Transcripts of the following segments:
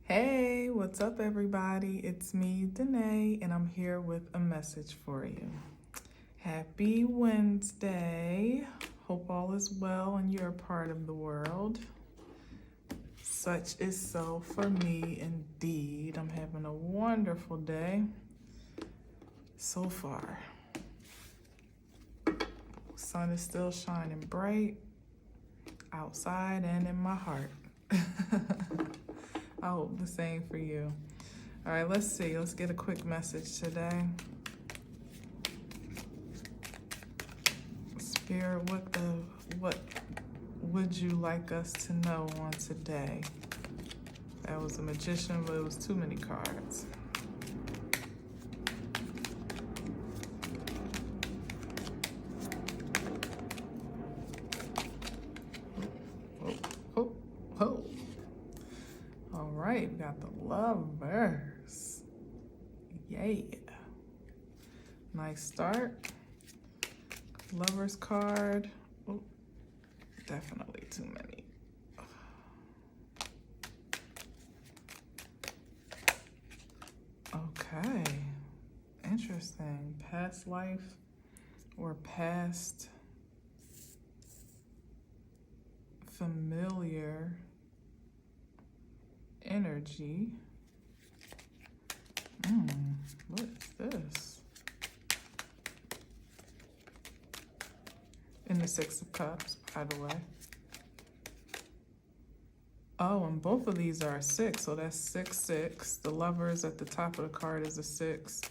Hey, what's up, everybody? It's me, Danae, and I'm here with a message for you. Happy Wednesday. Hope all is well in your part of the world. Such is so for me, indeed. I'm having a wonderful day so far. Sun is still shining bright outside and in my heart. I hope the same for you. All right, let's see. Let's get a quick message today. Spirit, what would you like us to know on today? That was a magician, but it was too many cards. Oh. All right, we got the Lovers. Yeah. Nice start. Lovers card. Oh, definitely too many. Okay. Interesting. Past life or past familiar energy. What is this? In the Six of Cups, by the way. Oh, and both of these are a 6, so that's 6, 6. The Lovers at the top of the card is a 6,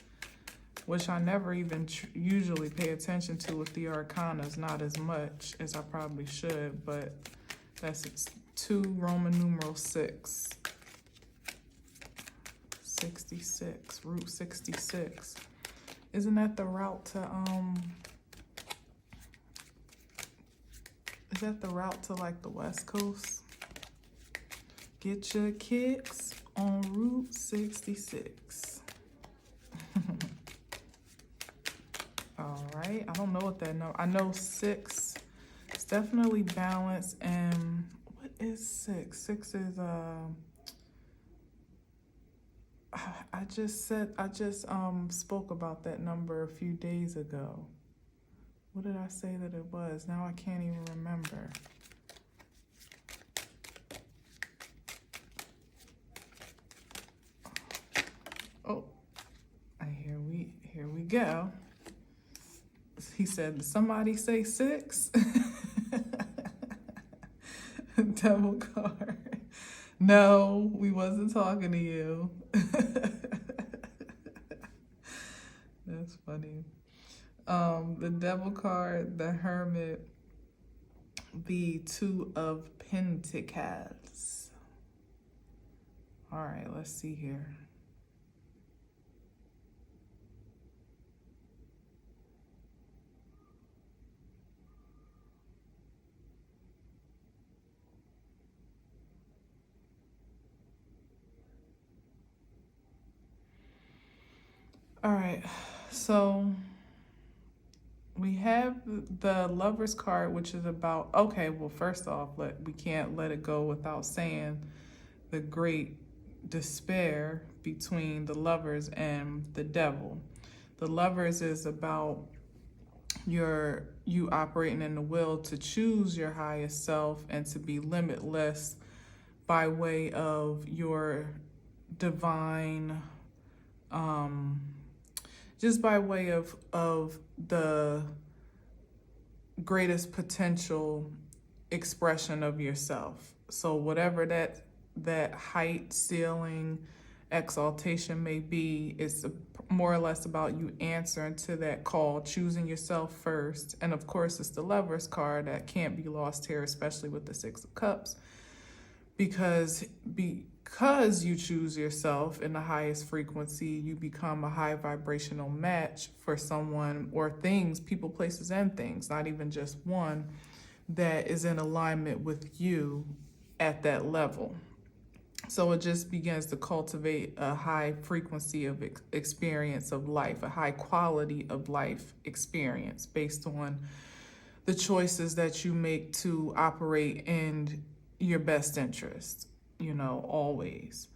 which I never even usually pay attention to with the Arcanas, not as much as I probably should, but that's 2 Roman numeral 6. 66, Route 66. Isn't that the route to, is that the route to like the West Coast? Get your kicks on Route 66. All right, I don't know what that number, I know 6, it's definitely balance, and what is 6? 6 is, I just spoke about that number a few days ago. What did I say that it was? Now I can't even remember. Oh, here we go. He said, somebody say 6? Devil card. No, we wasn't talking to you. That's funny. The Devil card, the Hermit, the 2 of Pentacles. All right, let's see here. All right, so we have the Lovers card, which is about, okay, well, first off, we can't let it go without saying the great despair between the Lovers and the Devil. The Lovers is about you operating in the will to choose your highest self and to be limitless by way of your divine, just by way of the greatest potential expression of yourself. So whatever that height, ceiling, exaltation may be, it's more or less about you answering to that call, choosing yourself first. And of course, it's the Lovers card that can't be lost here, especially with the 6 of Cups, because you choose yourself in the highest frequency, you become a high vibrational match for someone or things, people, places, and things, not even just one, that is in alignment with you at that level. So it just begins to cultivate a high frequency of experience of life, a high quality of life experience based on the choices that you make to operate in your best interest, always.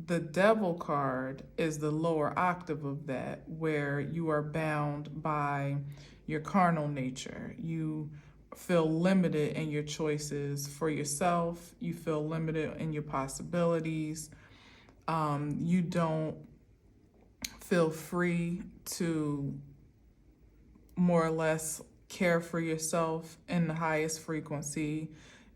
the Devil card is the lower octave of that, where you are bound by your carnal nature. You feel limited in your choices for yourself. You feel limited in your possibilities. You don't feel free to more or less care for yourself in the highest frequency.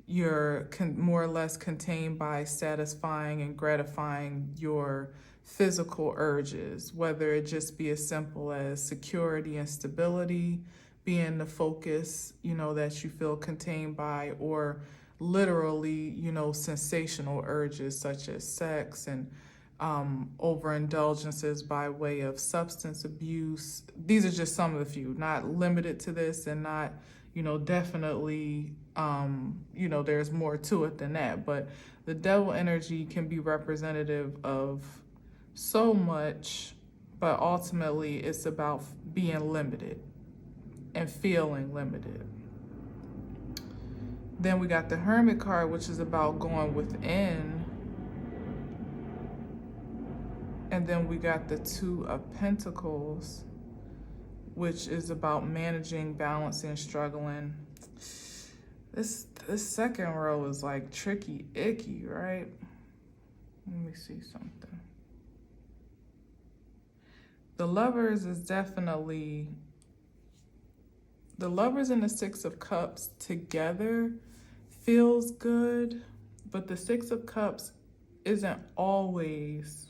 You're more or less contained by satisfying and gratifying your physical urges, whether it just be as simple as security and stability being the focus, that you feel contained by, or literally, sensational urges such as sex and overindulgences by way of substance abuse. These are just some of the few, not limited to this, and not, definitely, there's more to it than that. But the devil energy can be representative of so much, but ultimately it's about being limited and feeling limited. Then we got the Hermit card, which is about going within. And then we got the Two of Pentacles, which is about managing, balancing, struggling. This second row is like tricky, icky, right? Let me see something. The Lovers is definitely, the Lovers and the Six of Cups together feels good, but the Six of Cups isn't always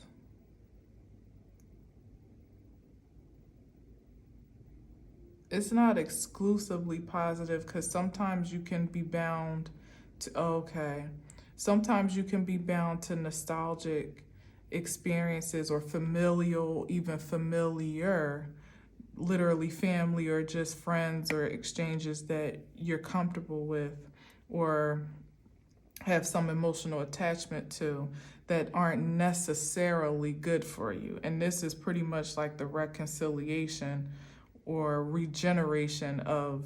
it's not exclusively positive, because sometimes you can be bound to, sometimes you can be bound to nostalgic experiences or familial, even familiar, literally family or just friends or exchanges that you're comfortable with or have some emotional attachment to that aren't necessarily good for you. And this is pretty much like the reconciliation or regeneration of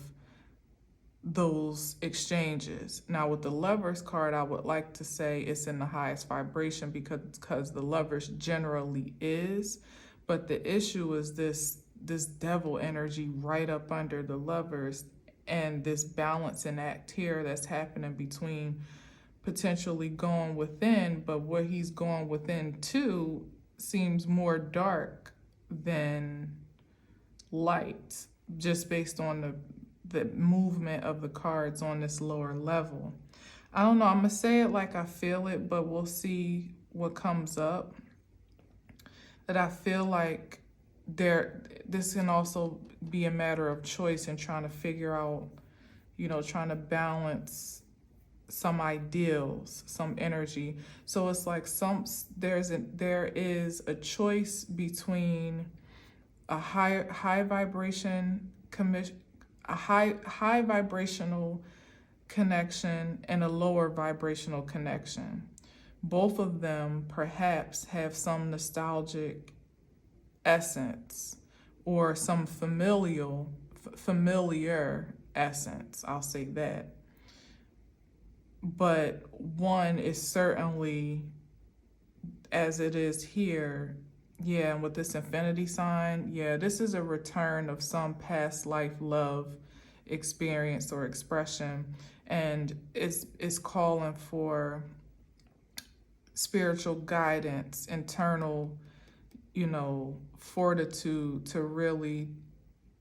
those exchanges. Now with the Lovers card, I would like to say it's in the highest vibration because the Lovers generally is, but the issue is this devil energy right up under the Lovers, and this balancing act here that's happening between potentially going within, but what he's going within to seems more dark than light, just based on the movement of the cards on this lower level. I don't know, I'm gonna say it like I feel it, but we'll see what comes up. That I feel like this can also be a matter of choice and trying to figure out, trying to balance some ideals, some energy. So it's like there is a choice between a high vibration a high vibrational connection and a lower vibrational connection. Both of them perhaps have some nostalgic essence or some familiar essence, I'll say that. But one is certainly, as it is here, yeah, and with this infinity sign, yeah, this is a return of some past life love experience or expression, and it's calling for spiritual guidance, internal, fortitude to really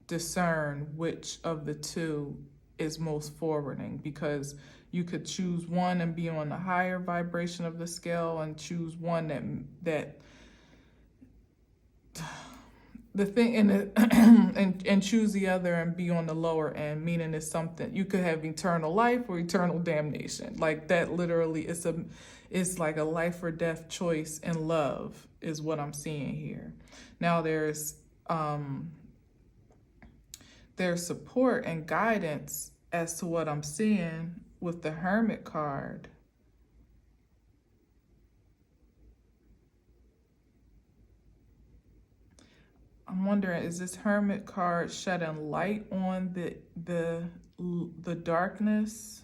discern which of the two is most forwarding, because you could choose one and be on the higher vibration of the scale, and choose one that the thing and choose the other and be on the lower end, meaning it's something you could have eternal life or eternal damnation. Like that literally it's like a life or death choice in love is what I'm seeing here. Now there's support and guidance as to what I'm seeing with the Hermit card. I'm wondering, is this Hermit card shedding light on the darkness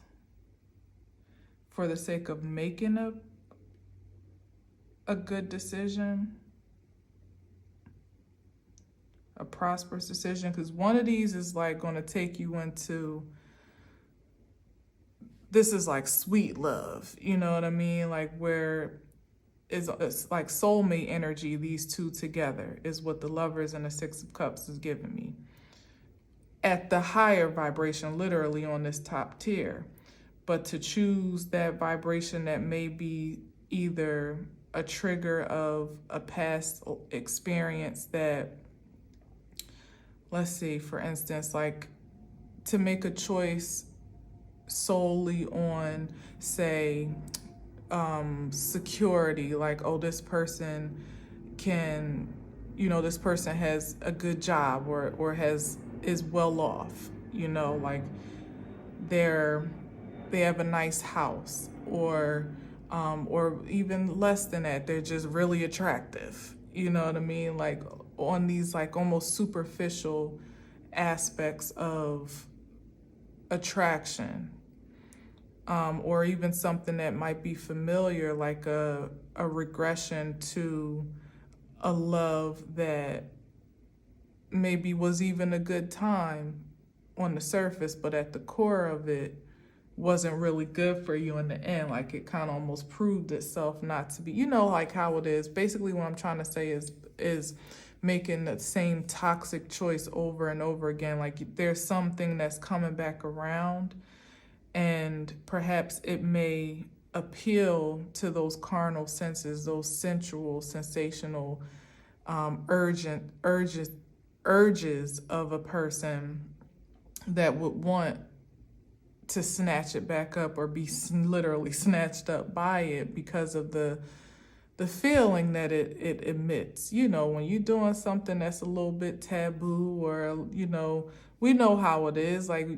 for the sake of making a good decision, a prosperous decision, because one of these is like going to take you into, this is like sweet love, you know what I mean? Like where it's like soulmate energy, these two together is what the Lovers and the Six of Cups is giving me. At the higher vibration, literally on this top tier. But to choose that vibration that may be either a trigger of a past experience that, let's see, for instance, like to make a choice solely on, say, security, like, oh, this person can, this person has a good job or is well off, like they have a nice house, or even less than that, they're just really attractive, you know what I mean? Like on these like almost superficial aspects of attraction, or even something that might be familiar, like a regression to a love that maybe was even a good time on the surface, but at the core of it wasn't really good for you in the end. Like it kind of almost proved itself not to be, like how it is. Basically what I'm trying to say is making the same toxic choice over and over again. Like there's something that's coming back around, and perhaps it may appeal to those carnal senses, those sensual, sensational, urges of a person that would want to snatch it back up or be literally snatched up by it because of the feeling that it emits. When you're doing something that's a little bit taboo, or, we know how it is. Like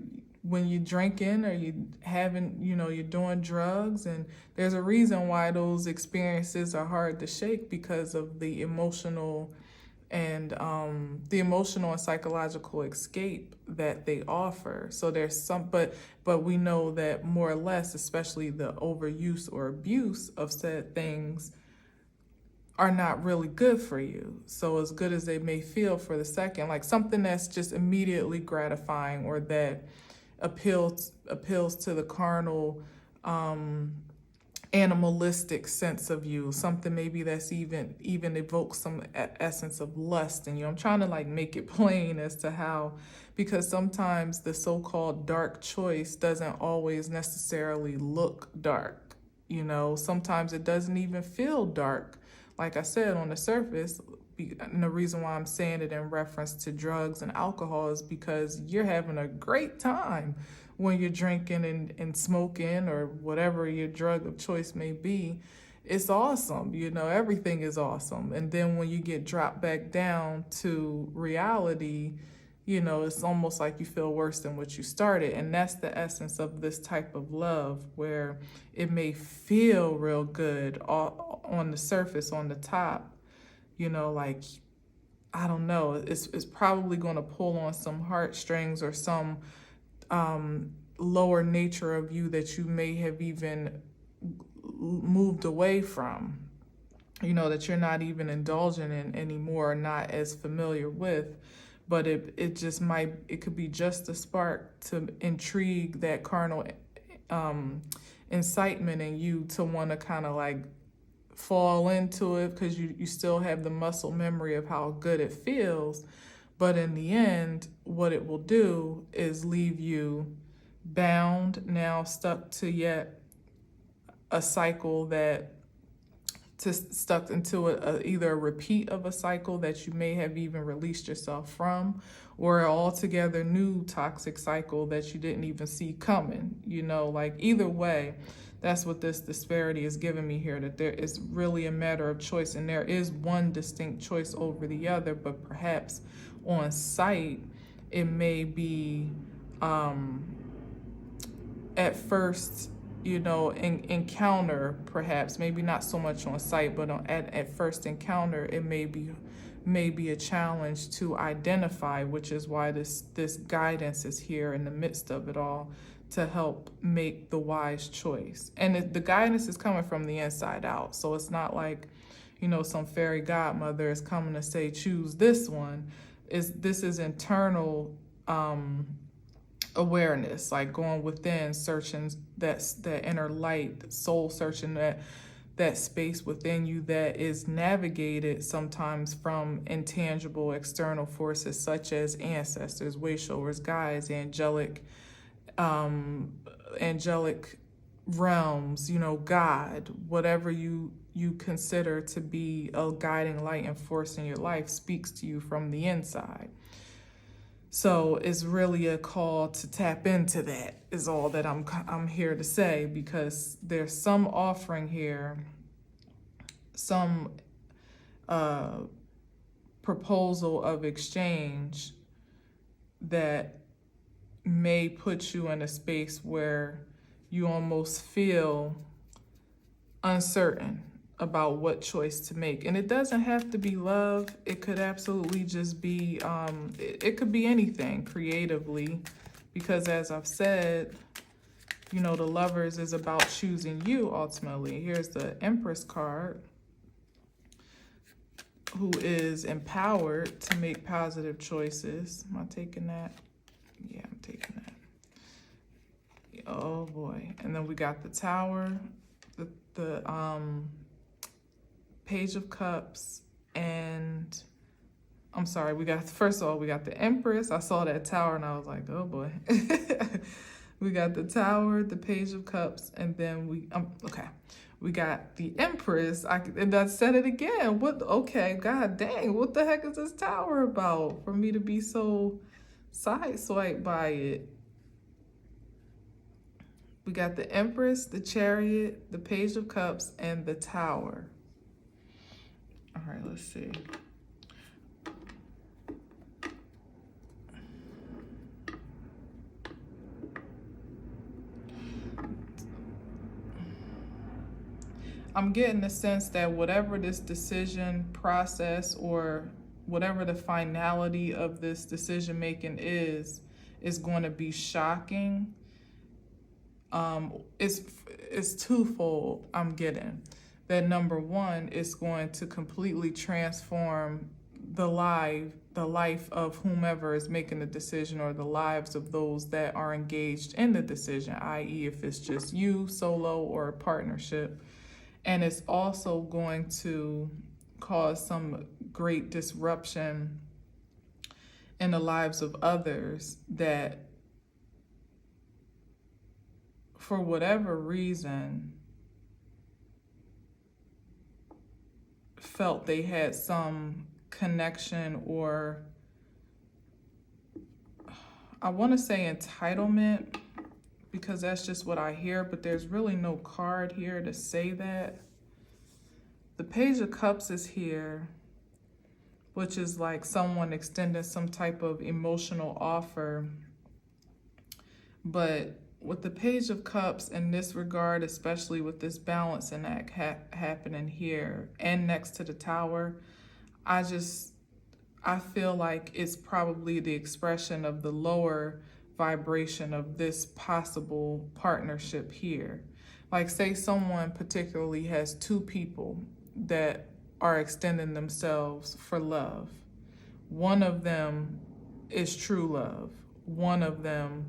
when you're drinking or you having, you're doing drugs, and there's a reason why those experiences are hard to shake, because of the emotional and psychological escape that they offer. So there's some, but we know that more or less, especially the overuse or abuse of said things, are not really good for you. So as good as they may feel for the second, like something that's just immediately gratifying, or that appeals to the carnal, animalistic sense of you, something maybe that's even evokes some essence of lust in you. I'm trying to like make it plain as to how, because sometimes the so-called dark choice doesn't always necessarily look dark. Sometimes it doesn't even feel dark. Like I said, on the surface, and the reason why I'm saying it in reference to drugs and alcohol is because you're having a great time when you're drinking and smoking, or whatever your drug of choice may be. It's awesome, everything is awesome. And then when you get dropped back down to reality, it's almost like you feel worse than what you started. And that's the essence of this type of love, where it may feel real good on the surface, on the top, like, I don't know, it's probably going to pull on some heartstrings, or some lower nature of you that you may have even moved away from, that you're not even indulging in anymore, or not as familiar with. But it could be just a spark to intrigue that carnal incitement in you to want to kind of like fall into it, because you still have the muscle memory of how good it feels. But in the end, what it will do is leave you bound, now stuck to yet a cycle stuck into either a repeat of a cycle that you may have even released yourself from, or an altogether new toxic cycle that you didn't even see coming. Like either way, that's what this disparity is giving me here, that there is really a matter of choice, and there is one distinct choice over the other. But perhaps on sight, it may be at first, encounter, perhaps, maybe not so much on sight, but at first encounter, it may be a challenge to identify, which is why this guidance is here in the midst of it all, to help make the wise choice. And the guidance is coming from the inside out. So it's not like, some fairy godmother is coming to say, choose this one. This is internal awareness, like going within, searching that inner light, soul searching that space within you that is navigated sometimes from intangible external forces such as ancestors, way showers, guides, angelic realms, God, whatever you consider to be a guiding light and force in your life speaks to you from the inside. So it's really a call to tap into that is all that I'm here to say, because there's some offering here, some proposal of exchange that may put you in a space where you almost feel uncertain about what choice to make. And it doesn't have to be love. It could absolutely just be, it could be anything creatively, because as I've said, the Lovers is about choosing you ultimately. Here's the Empress card, who is empowered to make positive choices. Am I taking that? Yeah, I'm taking that. Oh boy. And then we got the Tower, the Page of Cups, and I'm sorry, first of all, we got the Empress. I saw that Tower and I was like, oh boy. We got the Tower, the Page of Cups, and then we got the Empress. And I said it again. Okay, god dang, what the heck is this Tower about for me to be so sideswiped by it? We got the Empress, the Chariot, the Page of Cups, and the Tower. All right, let's see. I'm getting the sense that whatever this decision process or whatever the finality of this decision making is going to be shocking. It's twofold. I'm getting that number one is going to completely transform the life of whomever is making the decision, or the lives of those that are engaged in the decision, i.e. if it's just you solo or a partnership. And it's also going to cause some great disruption in the lives of others that, for whatever reason, felt they had some connection, or I want to say entitlement, because that's just what I hear, but there's really no card here to say that. The Page of Cups is here, which is like someone extending some type of emotional offer. But with the Page of Cups in this regard, especially with this balancing act happening here and next to the Tower, I feel like it's probably the expression of the lower vibration of this possible partnership here. Like, say someone particularly has two people that are extending themselves for love. One of them is true love. One of them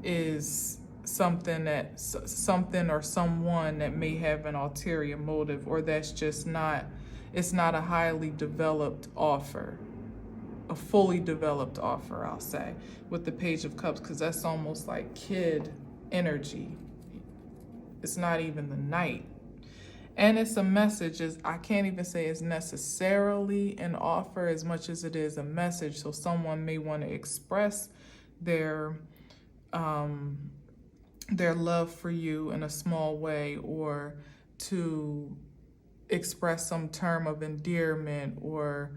is something or someone that may have an ulterior motive, or that's just it's not a highly developed offer. A fully developed offer, I'll say, with the Page of Cups, because that's almost like kid energy. It's not even the Knight. And it's a message. I can't even say it's necessarily an offer as much as it is a message. So someone may want to express their love for you in a small way, or to express some term of endearment or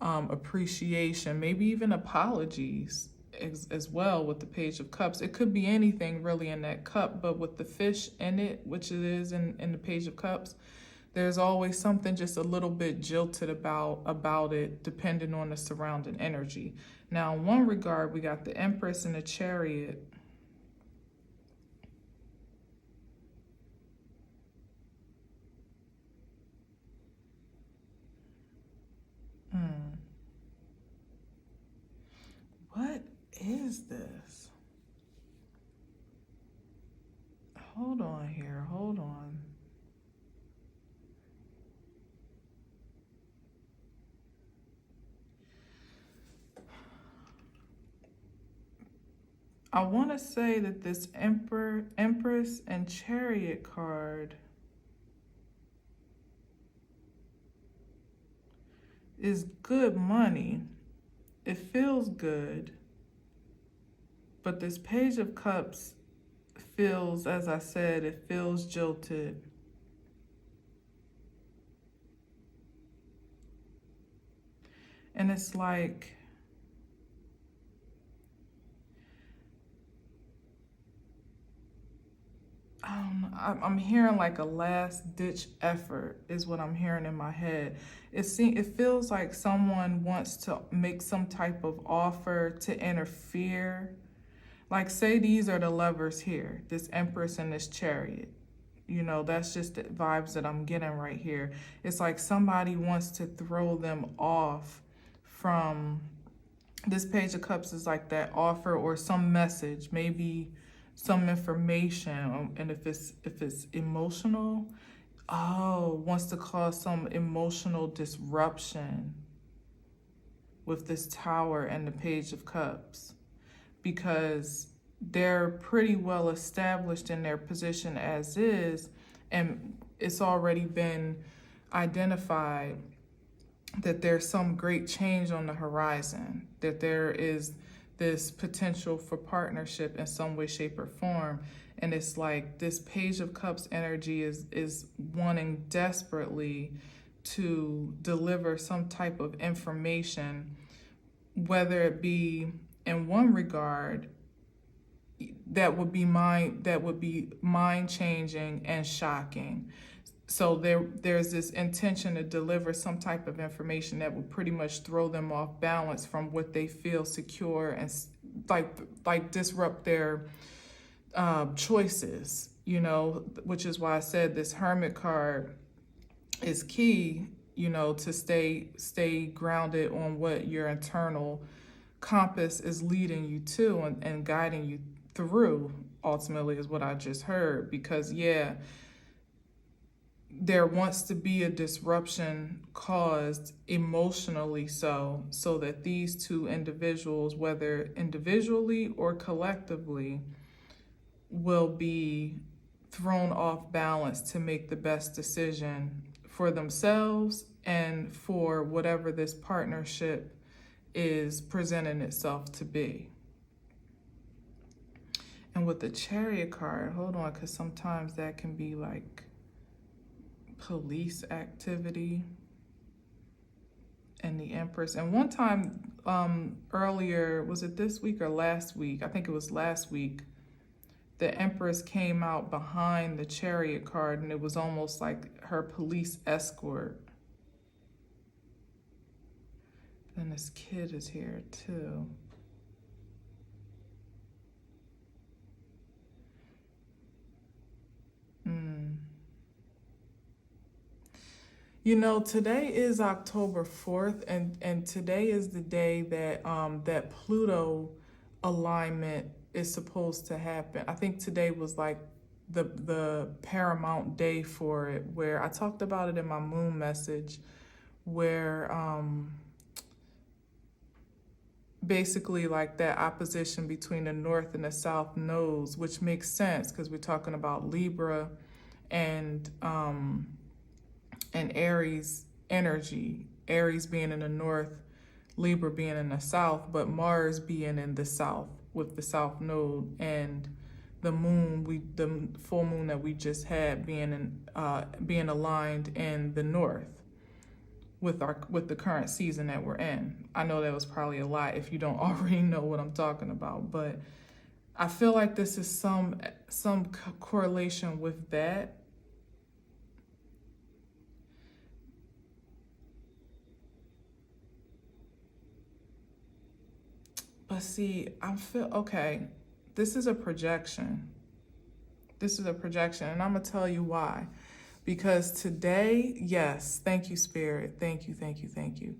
appreciation, maybe even apologies as well with the Page of Cups. It could be anything really in that cup, but with the fish in it, which it is in the Page of Cups, there's always something just a little bit jilted about it, depending on the surrounding energy. Now, in one regard, we got the Empress and the Chariot. is this? Hold on here, hold on. I want to say that this Empress and Chariot card is good money. It feels good. But this Page of Cups feels, as I said, it feels jilted. And it's like, I'm hearing like a last ditch effort is what I'm hearing in my head. It feels like someone wants to make some type of offer to interfere. Like, say these are the lovers here, this Empress and this Chariot. You know, that's just the vibes that I'm getting right here. It's like somebody wants to throw them off from this Page of Cups is like that offer or some message, maybe some information, and if it's emotional, wants to cause some emotional disruption with this Tower and the Page of Cups, because they're pretty well established in their position as is, and it's already been identified that there's some great change on the horizon, that there is this potential for partnership in some way, shape, or form. And it's like this Page of Cups energy is wanting desperately to deliver some type of information, whether it be in one regard that would be mind changing and shocking. So there's this intention to deliver some type of information that will pretty much throw them off balance from what they feel secure, and like disrupt their choices, you know, which is why I said this Hermit card is key, you know, to stay grounded on what your internal compass is leading you to and guiding you through, ultimately, is what I just heard. Because there wants to be a disruption caused emotionally, so that these two individuals, whether individually or collectively, will be thrown off balance to make the best decision for themselves and for whatever this partnership is presenting itself to be. And with the Chariot card, hold on, because sometimes that can be like police activity, and the Empress. And one time earlier, was it this week or last week? I think it was last week, the Empress came out behind the Chariot card, and it was almost like her police escort. And this kid is here too. You know, today is October 4th, and today is the day that that Pluto alignment is supposed to happen. I think today was like the paramount day for it, where I talked about it in my moon message, where basically like that opposition between the North and the South nodes, which makes sense because we're talking about Libra and Aries energy, Aries being in the north, Libra being in the south, but Mars being in the south with the south node, and the moon, the full moon that we just had being aligned in the north with the current season that we're in. I know that was probably a lot if you don't already know what I'm talking about, but I feel like this is some correlation with that. But see, okay, this is a projection. This is a projection, and I'm gonna tell you why. Because today, yes, thank you, Spirit. Thank you, thank you, thank you.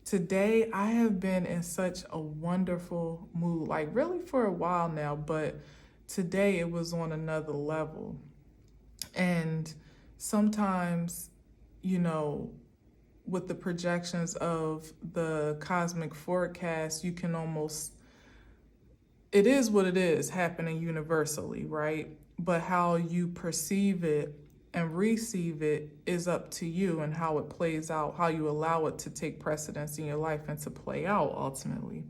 Today, I have been in such a wonderful mood, like really for a while now, but today it was on another level. And sometimes, you know, with the projections of the cosmic forecast, you can almost, it is what it is happening universally, right? But how you perceive it and receive it is up to you, and how it plays out, how you allow it to take precedence in your life and to play out ultimately.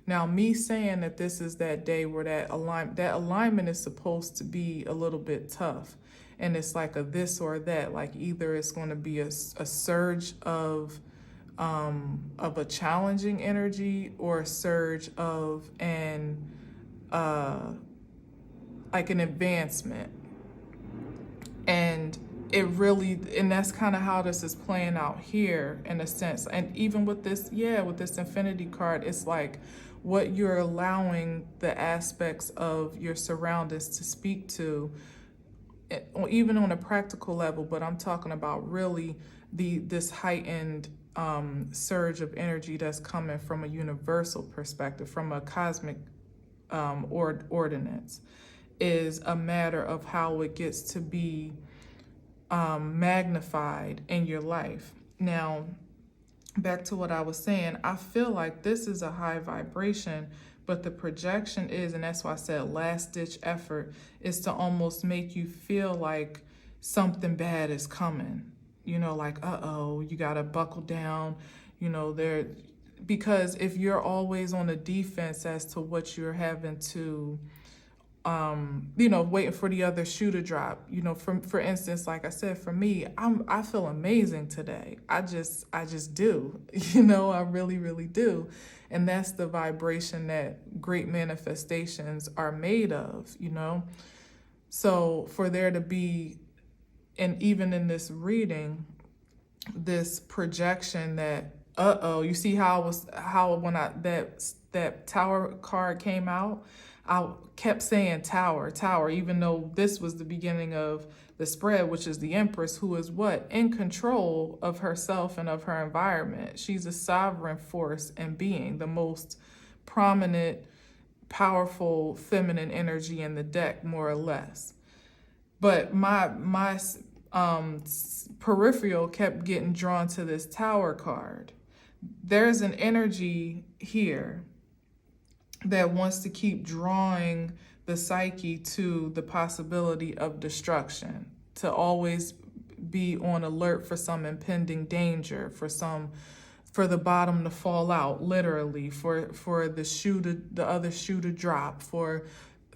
Now, me saying that this is that day where that alignment is supposed to be a little bit tough, and it's like a this or that. Like either it's going to be a surge of a challenging energy, or a surge of like an advancement. And and that's kind of how this is playing out here in a sense. And even with this, with this infinity card, it's like what you're allowing the aspects of your surroundings to speak to, even on a practical level. But I'm talking about really this heightened surge of energy that's coming from a universal perspective, from a cosmic ordinance, is a matter of how it gets to be magnified in your life. Now, back to what I was saying, I feel like this is a high vibration, but the projection is, and that's why I said last ditch effort, is to almost make you feel like something bad is coming. Like, uh-oh, you got to buckle down, because if you're always on the defense as to what you're having to waiting for the other shoe to drop. For instance, like I said, for me, I feel amazing today. I just do. I really, really do. And that's the vibration that great manifestations are made of. So for there to be, and even in this reading, this projection that, you see how when that Tower card came out, I kept saying tower, even though this was the beginning of the spread, which is the Empress, who is what? In control of herself and of her environment. She's a sovereign force and being, the most prominent, powerful feminine energy in the deck, more or less. But my peripheral kept getting drawn to this Tower card. There's an energy here that wants to keep drawing the psyche to the possibility of destruction, to always be on alert for some impending danger, for the bottom to fall out, literally, for the other shoe to drop, for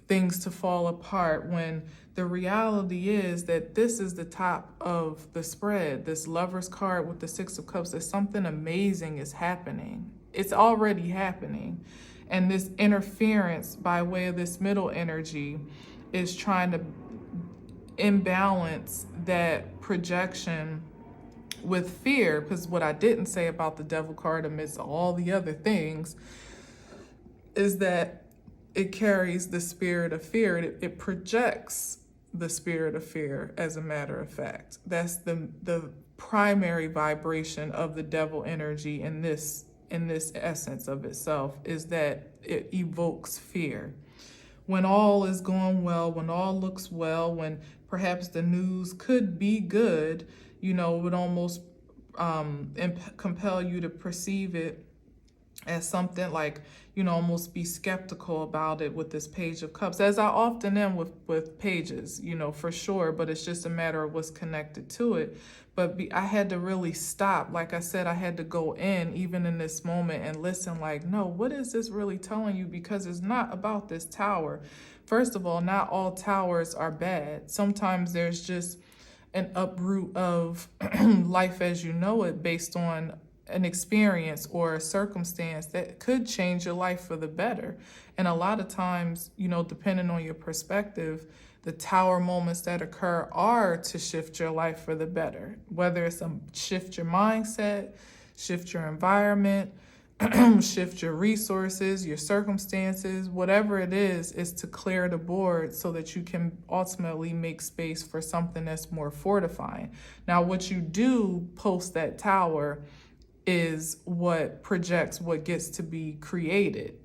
things to fall apart, when the reality is that this is the top of the spread. This Lover's card with the Six of Cups, that something amazing is happening. It's already happening. And this interference by way of this middle energy is trying to imbalance that projection with fear. Because what I didn't say about the Devil card, amidst all the other things, is that it carries the spirit of fear. It projects the spirit of fear, as a matter of fact. That's the primary vibration of the Devil energy in this essence of itself, is that it evokes fear. When all is going well, when all looks well, when perhaps the news could be good, it would almost compel you to perceive it as something like, almost be skeptical about it with this Page of Cups, as I often am with pages, for sure, but it's just a matter of what's connected to it. But I had to really stop. Like I said, I had to go in, even in this moment, and listen like, no, what is this really telling you? Because it's not about this tower. First of all, not all towers are bad. Sometimes there's just an uproot of life as you know it, based on an experience or a circumstance that could change your life for the better. And a lot of times, depending on your perspective, the tower moments that occur are to shift your life for the better. Whether it's shift your mindset, shift your environment, shift your resources, your circumstances, whatever it is to clear the board so that you can ultimately make space for something that's more fortifying. Now, what you do post that tower is what projects what gets to be created,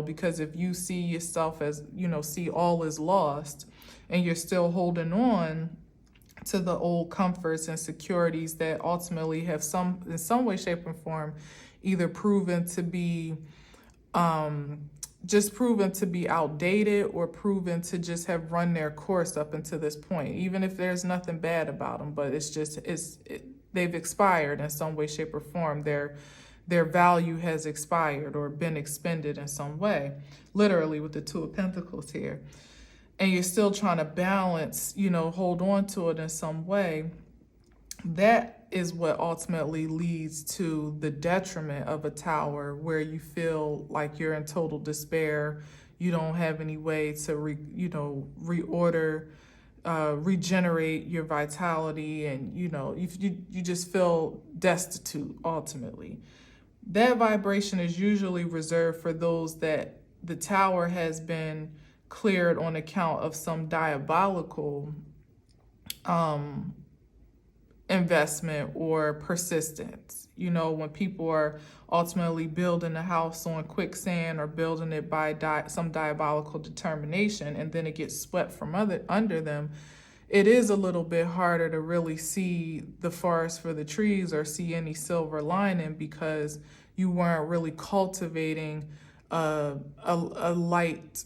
because if you see yourself as, see all is lost, and you're still holding on to the old comforts and securities that ultimately have in some way, shape, or form, either proven to be just proven to be outdated or proven to just have run their course up until this point, even if there's nothing bad about them, but they've expired in some way, shape, or form. Their value has expired or been expended in some way, literally with the Two of Pentacles here. And you're still trying to balance, hold on to it in some way. That is what ultimately leads to the detriment of a Tower, where you feel like you're in total despair. You don't have any way to reorder, regenerate your vitality, and you just feel destitute ultimately. That vibration is usually reserved for those that the Tower has been cleared on account of some diabolical investment or persistence. When people are ultimately building a house on quicksand or building it by some diabolical determination, and then it gets swept from under them, it is a little bit harder to really see the forest for the trees or see any silver lining, because you weren't really cultivating a light-minded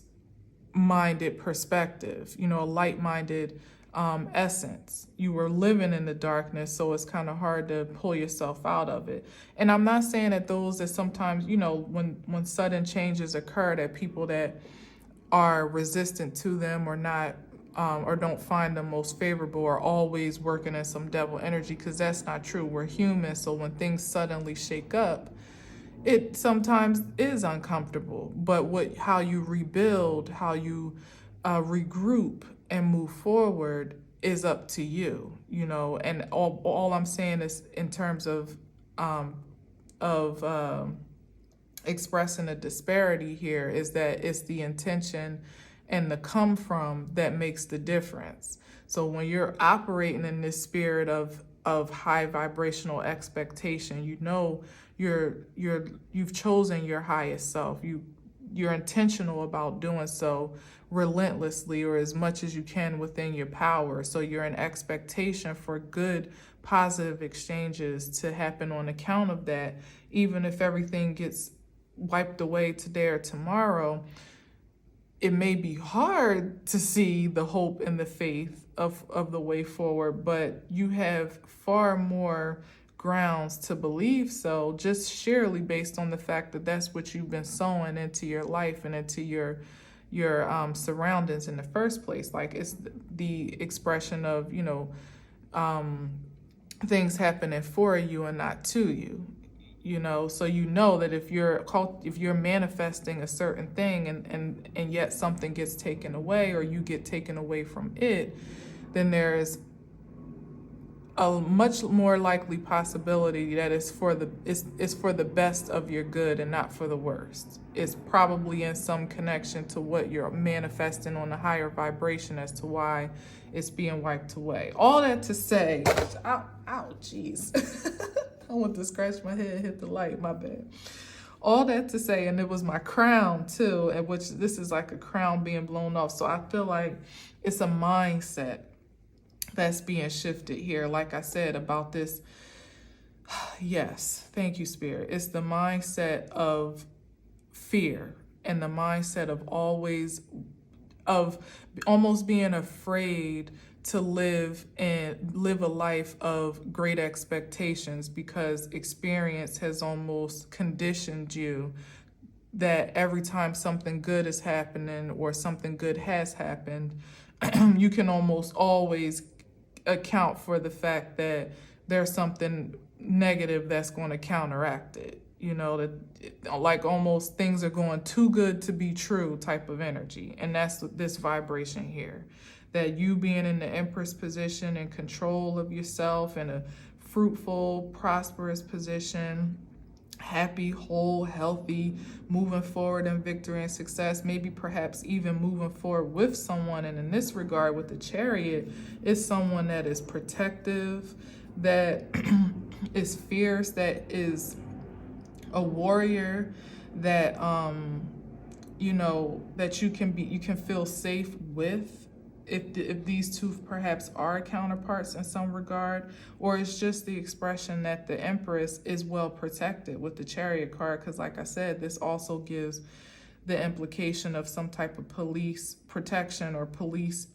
perspective, a light-minded essence. You were living in the darkness, so it's kind of hard to pull yourself out of it. And I'm not saying that those that sometimes, when sudden changes occur, that people that are resistant to them or not, or don't find them most favorable, are always working in some devil energy, because that's not true. We're human, so when things suddenly shake up, it sometimes is uncomfortable. But how you rebuild, how you regroup and move forward is up to you, and all I'm saying is, in terms of expressing a disparity here, is that it's the intention and the come from that makes the difference. So when you're operating in this spirit of high vibrational expectation, you've chosen your highest self. You're intentional about doing so relentlessly, or as much as you can within your power. So you're in expectation for good, positive exchanges to happen on account of that. Even if everything gets wiped away today or tomorrow, it may be hard to see the hope and the faith of the way forward, but you have far more grounds to believe so, just sheerly based on the fact that that's what you've been sowing into your life and into your surroundings in the first place. Like, it's the expression of things happening for you and not to you. So that if you're manifesting a certain thing and yet something gets taken away, or you get taken away from it, then there's a much more likely possibility that it's for the best of your good and not for the worst. It's probably in some connection to what you're manifesting on a higher vibration as to why it's being wiped away. All that to say, jeez. I want to scratch my head, hit the light, my bad. All that to say, and it was my crown too, at which this is like a crown being blown off. So I feel like it's a mindset that's being shifted here. Like I said about this, yes, thank you, Spirit. It's the mindset of fear and the mindset of almost being afraid to live a life of great expectations, because experience has almost conditioned you that every time something good is happening or something good has happened, you can almost always account for the fact that there's something negative that's going to counteract it. Like almost things are going too good to be true type of energy. And that's this vibration here, that you being in the Empress position, in control of yourself, in a fruitful, prosperous position, happy, whole, healthy, moving forward in victory and success, maybe perhaps even moving forward with someone. And in this regard, with the Chariot, is someone that is protective, that is fierce, that is a warrior that you know, that you can feel safe with, if these two perhaps are counterparts in some regard, or it's just the expression that the Empress is well protected with the Chariot card, because like I said, this also gives the implication of some type of police protection or police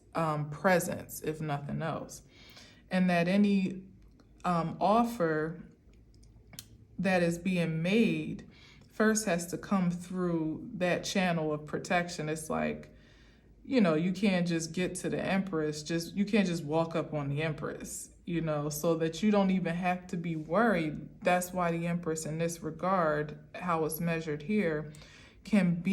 presence, if nothing else. And that any offer that is being made first has to come through that channel of protection. It's like, you know, you can't just get to the Empress, you can't just walk up on the Empress, you know, so that you don't even have to be worried. That's why the Empress in this regard, how it's measured here, can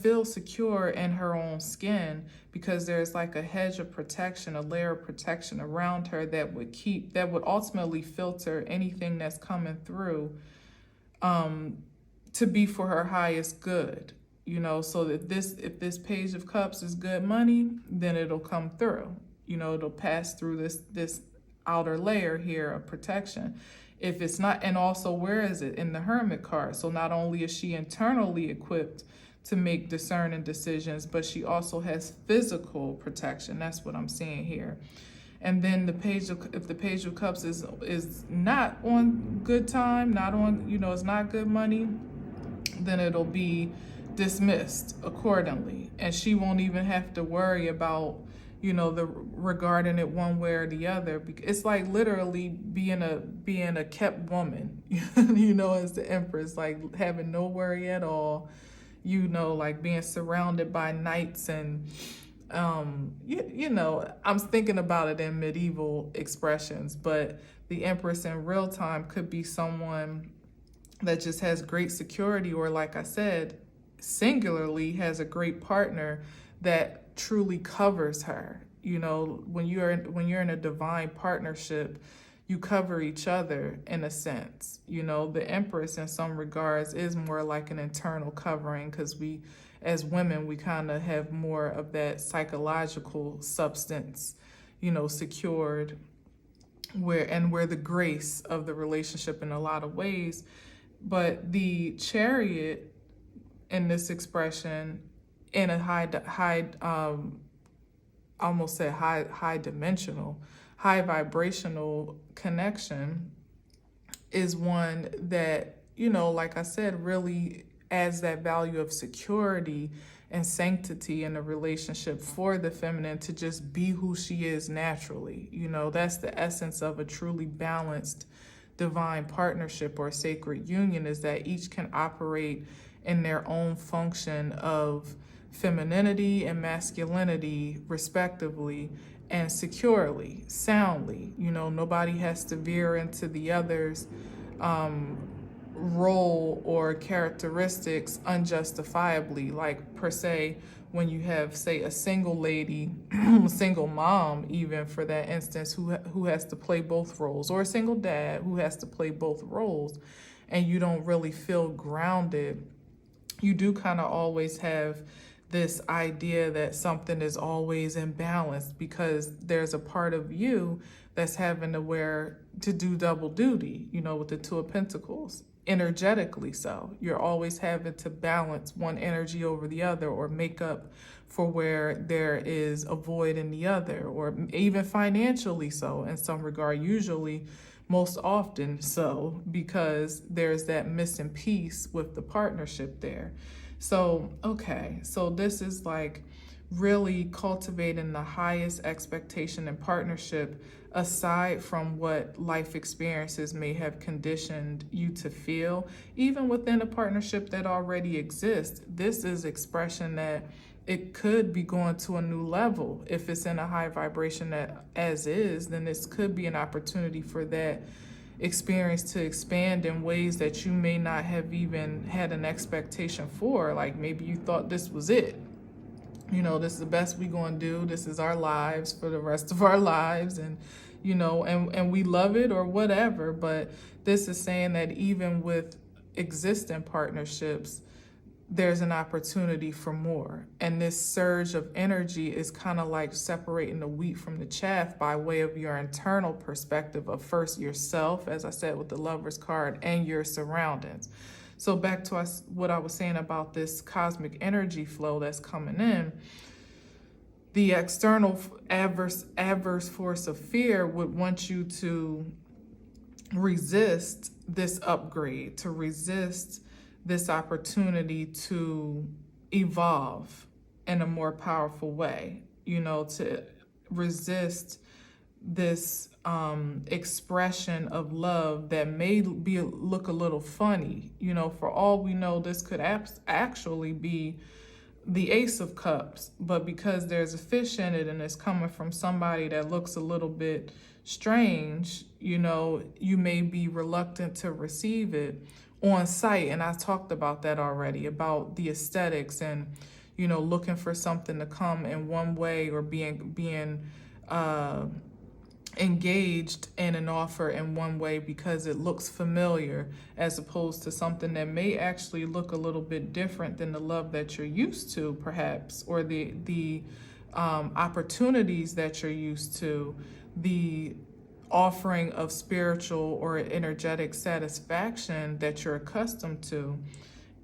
feel secure in her own skin, because there's like a hedge of protection, a layer of protection around her that would ultimately filter anything that's coming through to be for her highest good, you know. So that if this Page of Cups is good money, then it'll come through, you know, it'll pass through this outer layer here of protection. If it's not, and also where is it? In the Hermit card. So not only is she internally equipped to make discerning decisions, but she also has physical protection. That's what I'm seeing here. And then if the Page of Cups is not on good time, not on, you know, it's not good money, then it'll be dismissed accordingly. And she won't even have to worry about, you know, regarding it one way or the other. It's like literally being a kept woman, you know, as the Empress, like having no worry at all, you know, like being surrounded by knights and, you know, I'm thinking about it in medieval expressions, but the Empress in real time could be someone that just has great security, or like I said, singularly has a great partner that truly covers her. You know, when you're in a divine partnership, you cover each other in a sense. You know, the Empress in some regards is more like an internal covering, because we, as women, we kind of have more of that psychological substance, you know, secured, where the grace of the relationship in a lot of ways. But the Chariot in this expression, in a high vibrational connection, is one that, you know, like I said, really adds that value of security and sanctity in a relationship for the feminine to just be who she is naturally. You know, that's the essence of a truly balanced divine partnership or sacred union, is that each can operate in their own function of femininity and masculinity respectively, and securely, soundly. You know, nobody has to veer into the other's role or characteristics unjustifiably. Like per se, when you have, say, a single lady, single mom, even for that instance, who has to play both roles, or a single dad who has to play both roles, and you don't really feel grounded, you do kind of always have this idea that something is always imbalanced, because there's a part of you that's having to do double duty, you know, with the Two of Pentacles. Energetically so. You're always having to balance one energy over the other, or make up for where there is a void in the other, or even financially so in some regard, usually most often so, because there's that missing piece with the partnership there. So, okay, so this is like really cultivating the highest expectation in partnership, aside from what life experiences may have conditioned you to feel, even within a partnership that already exists. This is expression that it could be going to a new level. If it's in a high vibration that as is, then this could be an opportunity for that experience to expand in ways that you may not have even had an expectation for. Like maybe you thought this was it. You know, this is the best we gonna do. This is our lives for the rest of our lives, and you know, and we love it or whatever. But this is saying that even with existing partnerships, there's an opportunity for more. And this surge of energy is kind of like separating the wheat from the chaff by way of your internal perspective of first yourself, as I said with the Lover's card, and your surroundings. So back to what I was saying about this cosmic energy flow that's coming in, the external adverse force of fear would want you to resist this upgrade, to resist this opportunity to evolve in a more powerful way, to resist this expression of love that may look a little funny. For all we know, this could actually be the Ace of Cups, but because there's a fish in it and it's coming from somebody that looks a little bit strange, you may be reluctant to receive it on sight. And I talked about that already, about the aesthetics and, looking for something to come in one way, or being engaged in an offer in one way because it looks familiar, as opposed to something that may actually look a little bit different than the love that you're used to, perhaps, or the opportunities that you're used to, the offering of spiritual or energetic satisfaction that you're accustomed to.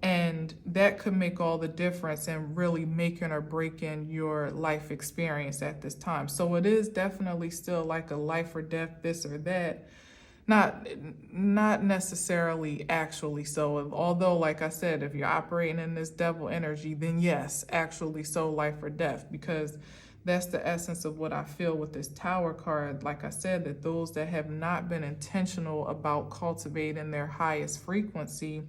And that could make all the difference in really making or breaking your life experience at this time. So it is definitely still like a life or death, this or that. Not necessarily actually so. Although, like I said, if you're operating in this devil energy, then yes, actually so, life or death, because that's the essence of what I feel with this Tower card. Like I said, that those that have not been intentional about cultivating their highest frequency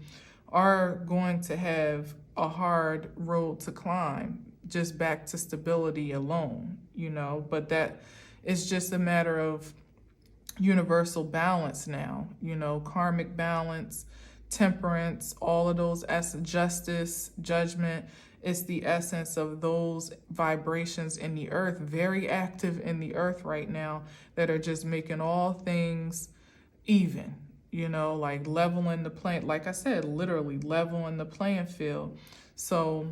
are going to have a hard road to climb, just back to stability alone, but that is just a matter of universal balance now, karmic balance, temperance, all of those, justice, judgment. It's the essence of those vibrations in the earth, very active in the earth right now, that are just making all things even. Like leveling the playing, like I said, literally leveling the playing field, so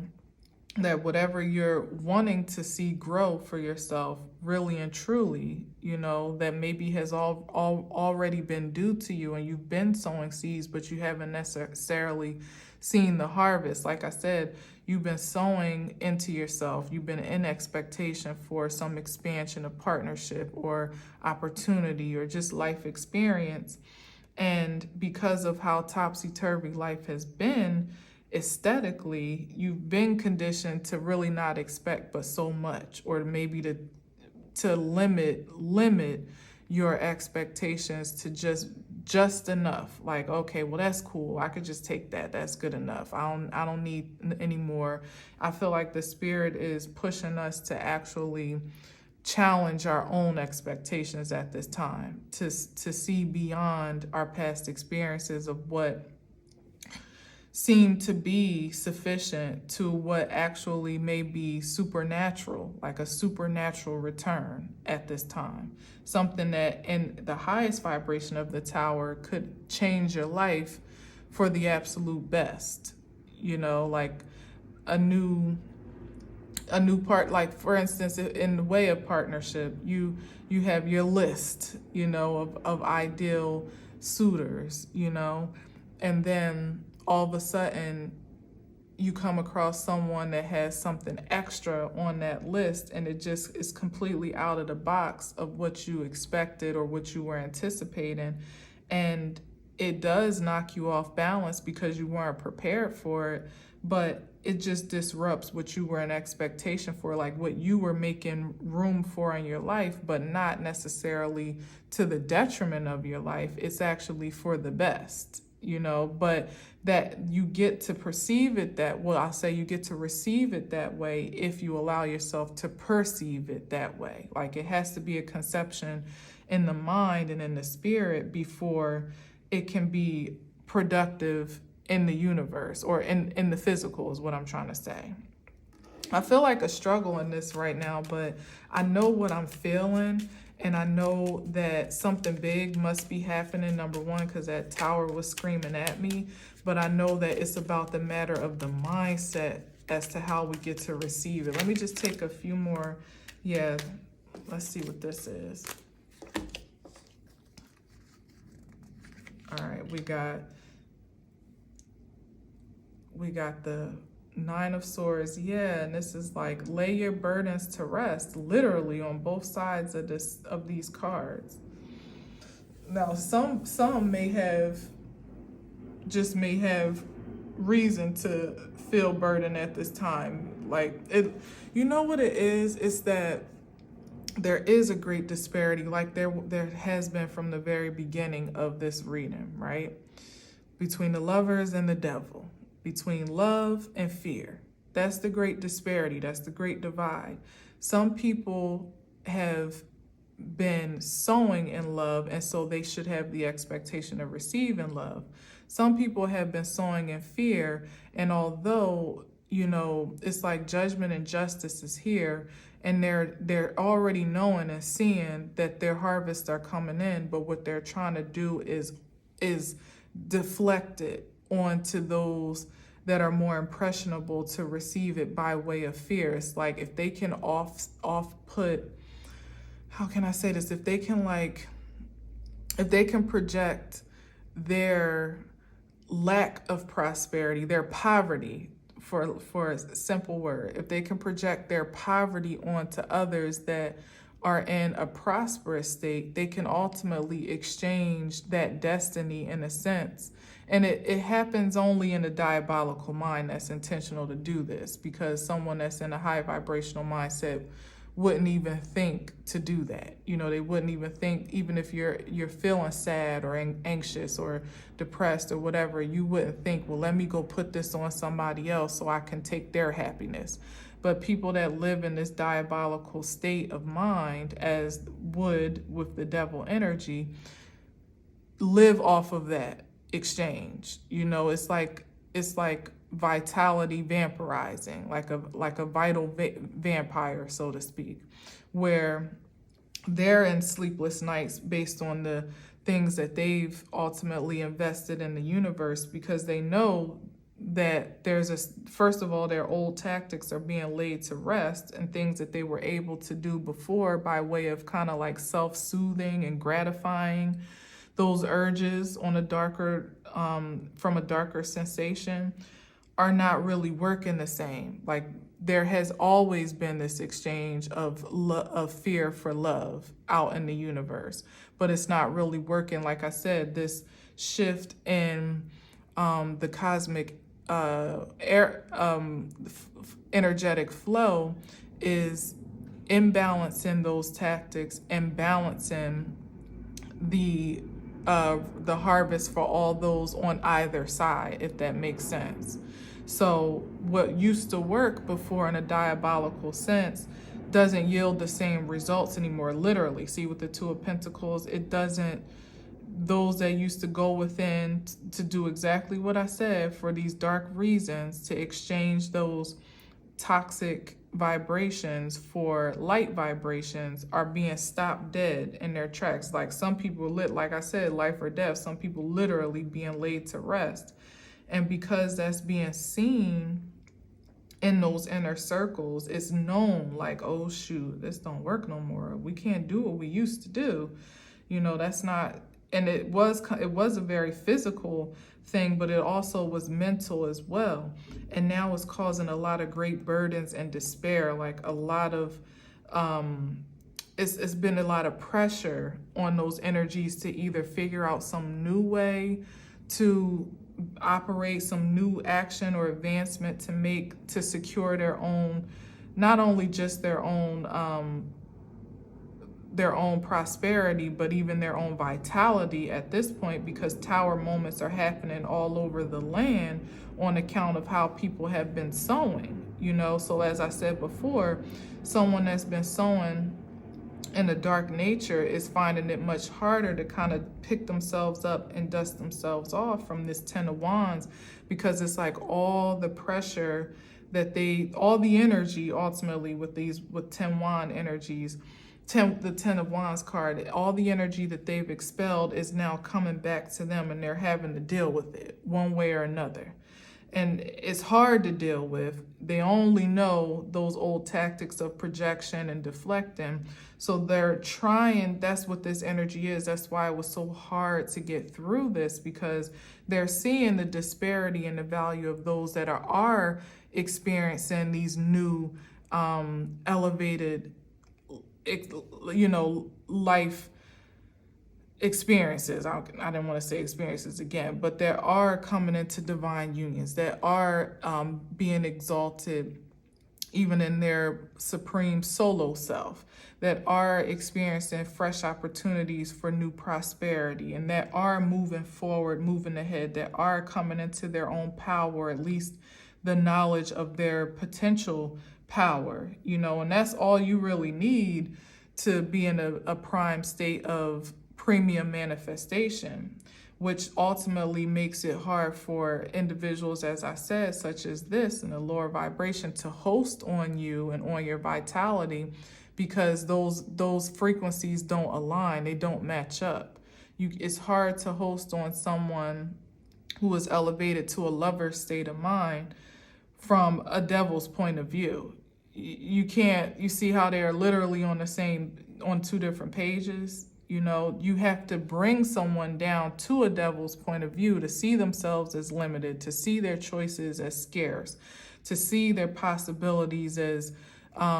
that whatever you're wanting to see grow for yourself, really and truly, that maybe has already been due to you, and you've been sowing seeds, but you haven't necessarily seen the harvest. Like I said, you've been sowing into yourself. You've been in expectation for some expansion of partnership or opportunity or just life experience. And because of how topsy-turvy life has been, aesthetically, you've been conditioned to really not expect but so much, or maybe to limit your expectations to just enough. Like, okay, well, that's cool. I could just take that. That's good enough. I don't need any more. I feel like the spirit is pushing us to actually challenge our own expectations at this time, to see beyond our past experiences of what seem to be sufficient to what actually may be supernatural, like a supernatural return at this time. Something that in the highest vibration of the Tower could change your life for the absolute best. Like a new part, like for instance, in the way of partnership, you have your list, of ideal suitors, and then all of a sudden you come across someone that has something extra on that list, and it just is completely out of the box of what you expected or what you were anticipating. And it does knock you off balance because you weren't prepared for it, but it just disrupts what you were in expectation for, like what you were making room for in your life, but not necessarily to the detriment of your life. It's actually for the best, but that you get to perceive it you get to receive it that way if you allow yourself to perceive it that way. Like it has to be a conception in the mind and in the spirit before it can be productive in the universe, or in the physical, is what I'm trying to say. I feel like a struggle in this right now, but I know what I'm feeling, And I know that something big must be happening, number one, because that tower was screaming at me. But I know that it's about the matter of the mindset as to how we get to receive it. Let me just take a few more. Yeah, let's see what this is. All right, we got the Nine of Swords. Yeah, and this is like lay your burdens to rest, literally on both sides of these cards. Now, some may have reason to feel burdened at this time. Like it, you know what it is? It's that there is a great disparity, like there has been from the very beginning of this reading, right? Between the Lovers and the Devil, between love and fear. That's the great disparity. That's the great divide. Some people have been sowing in love, and so they should have the expectation of receiving love. Some people have been sowing in fear, and although, it's like judgment and justice is here, and they're already knowing and seeing that their harvests are coming in, but what they're trying to do is deflect it onto those that are more impressionable to receive it by way of fear. It's like if they can off put, how can I say this? If they can project their lack of prosperity, their poverty, for a simple word, if they can project their poverty onto others that are in a prosperous state, they can ultimately exchange that destiny in a sense. And it happens only in a diabolical mind that's intentional to do this, because someone that's in a high vibrational mindset wouldn't even think to do that. They wouldn't even think, even if you're feeling sad or anxious or depressed or whatever, you wouldn't think, well, let me go put this on somebody else so I can take their happiness. But people that live in this diabolical state of mind, as would with the devil energy, live off of that exchange. It's like vitality vampirizing, like a vital vampire, so to speak, where they're in sleepless nights based on the things that they've ultimately invested in the universe, because they know that first of all, their old tactics are being laid to rest, and things that they were able to do before by way of kind of like self-soothing and gratifying those urges on a darker, from a darker sensation, are not really working the same. Like there has always been this exchange of fear for love out in the universe, but it's not really working. Like I said, this shift in the cosmic energetic flow is imbalancing those tactics and balancing the harvest for all those on either side, if that makes sense. So what used to work before in a diabolical sense doesn't yield the same results anymore, literally. See, with the Two of Pentacles, it doesn't, those that used to go within to do exactly what I said for these dark reasons, to exchange those toxic vibrations for light vibrations, are being stopped dead in their tracks. Like some people, like I said, life or death, some people literally being laid to rest. And because that's being seen in those inner circles, it's known like, oh shoot, this don't work no more. We can't do what we used to do. That's not, and it was a very physical thing, but it also was mental as well. And now it's causing a lot of great burdens and despair, like a lot of, it's been a lot of pressure on those energies to either figure out some new way to operate, some new action or advancement to secure their own, not only just their own prosperity, but even their own vitality at this point, because tower moments are happening all over the land on account of how people have been sowing, So as I said before, someone that's been sowing in a dark nature is finding it much harder to kind of pick themselves up and dust themselves off from this Ten of Wands, because it's like all the pressure that all the energy ultimately with 10 Wand energies the Ten of Wands card, all the energy that they've expelled is now coming back to them, and they're having to deal with it one way or another. And it's hard to deal with. They only know those old tactics of projection and deflecting. So they're trying, that's what this energy is. That's why it was so hard to get through this, because they're seeing the disparity in the value of those that are experiencing these new elevated, life experiences. I didn't want to say experiences again, but there are coming into divine unions that are being exalted even in their supreme solo self, that are experiencing fresh opportunities for new prosperity, and that are moving forward, moving ahead, that are coming into their own power, at least the knowledge of their potential power, and that's all you really need to be in a prime state of premium manifestation, which ultimately makes it hard for individuals, as I said, such as this in a lower vibration, to host on you and on your vitality, because those frequencies don't align, they don't match up. It's hard to host on someone who is elevated to a lover's state of mind from a devil's point of view. You can't, you see how they are literally on two different pages? You have to bring someone down to a devil's point of view to see themselves as limited, to see their choices as scarce, to see their possibilities as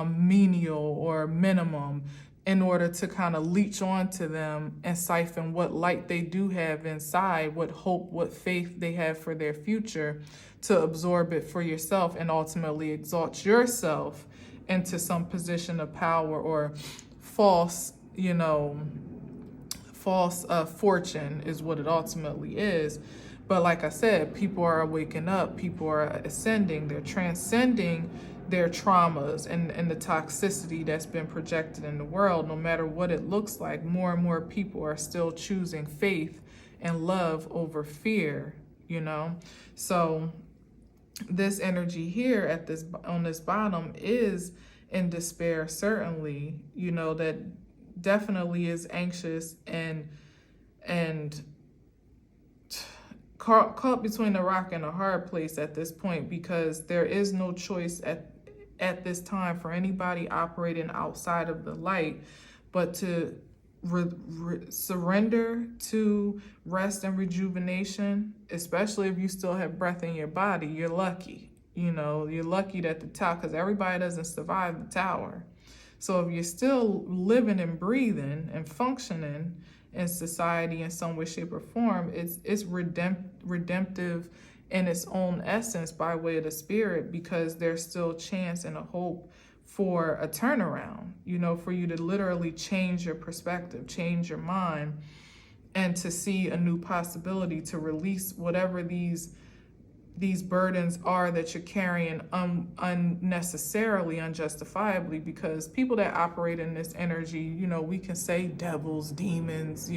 menial or minimum, in order to kind of leech onto them and siphon what light they do have inside, what hope, what faith they have for their future, to absorb it for yourself and ultimately exalt yourself into some position of power or false fortune is what it ultimately is. But like I said, people are waking up, people are ascending, they're transcending their traumas and the toxicity that's been projected in the world. No matter what it looks like, more and more people are still choosing faith and love over fear, So this energy here on this bottom is in despair, certainly, that definitely is anxious and caught between a rock and a hard place at this point, because there is no choice at this time for anybody operating outside of the light but to surrender to rest and rejuvenation. Especially if you still have breath in your body, you're lucky. You're lucky that the tower, because everybody doesn't survive the tower. So if you're still living and breathing and functioning in society in some way, shape, or form, it's redemptive in its own essence by way of the spirit, because there's still a chance and a hope for a turnaround, for you to literally change your perspective, change your mind, and to see a new possibility, to release whatever these burdens are that you're carrying unnecessarily, unjustifiably. Because people that operate in this energy, we can say devils, demons,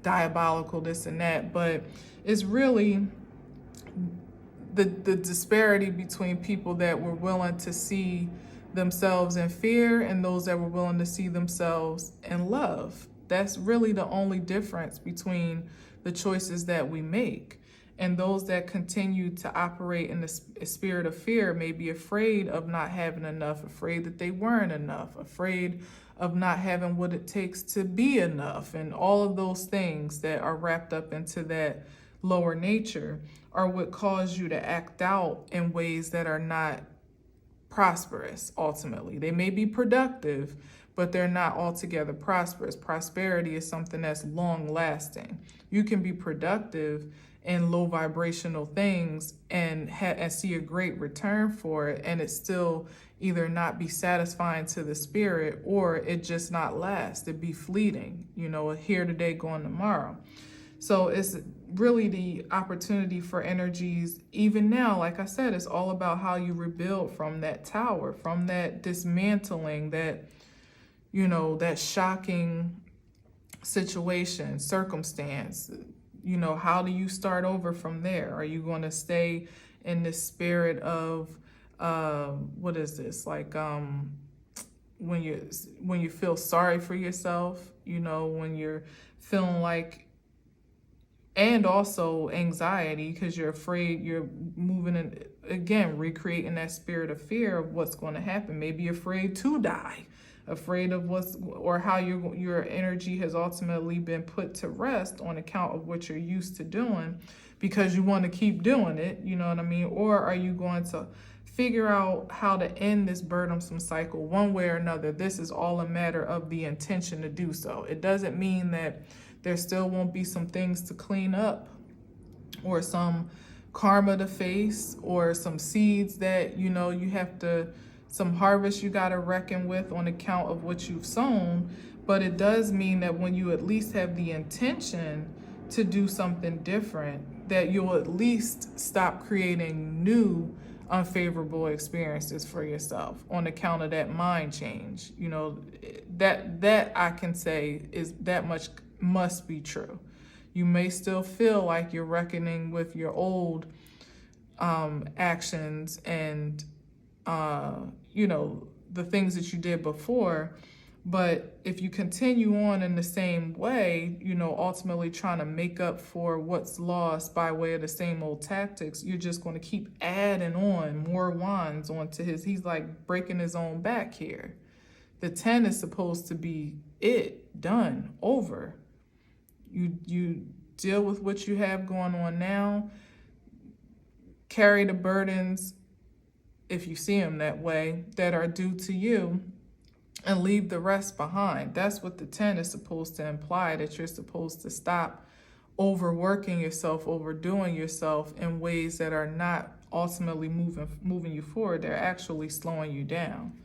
diabolical, this and that, but it's really the disparity between people that were willing to see themselves in fear and those that were willing to see themselves in love. That's really the only difference between the choices that we make. And those that continue to operate in the spirit of fear may be afraid of not having enough, afraid that they weren't enough, afraid of not having what it takes to be enough. And all of those things that are wrapped up into that lower nature are what cause you to act out in ways that are not prosperous. Ultimately, they may be productive, but they're not altogether prosperous. Prosperity is something that's long lasting. You can be productive in low vibrational things and see a great return for it, and it still either not be satisfying to the spirit, or it just not last. It be fleeting, here today, gone tomorrow. So it's really the opportunity for energies, even now, like I said, it's all about how you rebuild from that tower, from that dismantling, that that shocking situation, circumstance. How do you start over from there? Are you going to stay in the spirit of what is this, like when you feel sorry for yourself, when you're feeling like, and also anxiety because you're afraid, you're moving in, again, recreating that spirit of fear of what's going to happen. Maybe you're afraid to die, afraid of or how your energy has ultimately been put to rest on account of what you're used to doing because you want to keep doing it, you know what I mean? Or are you going to figure out how to end this burdensome cycle one way or another? This is all a matter of the intention to do so. It doesn't mean that there still won't be some things to clean up or some karma to face or some seeds that, you have to, some harvest you got to reckon with on account of what you've sown. But it does mean that when you at least have the intention to do something different, that you'll at least stop creating new unfavorable experiences for yourself on account of that mind change. That I can say is that much must be true. You may still feel like you're reckoning with your old actions and the things that you did before, but if you continue on in the same way, ultimately trying to make up for what's lost by way of the same old tactics, you're just going to keep adding on more wands onto he's like breaking his own back here. The 10 is supposed to be done, over. You deal with what you have going on now, carry the burdens, if you see them that way, that are due to you, and leave the rest behind. That's what the 10 is supposed to imply, that you're supposed to stop overworking yourself, overdoing yourself in ways that are not ultimately moving you forward. They're actually slowing you down.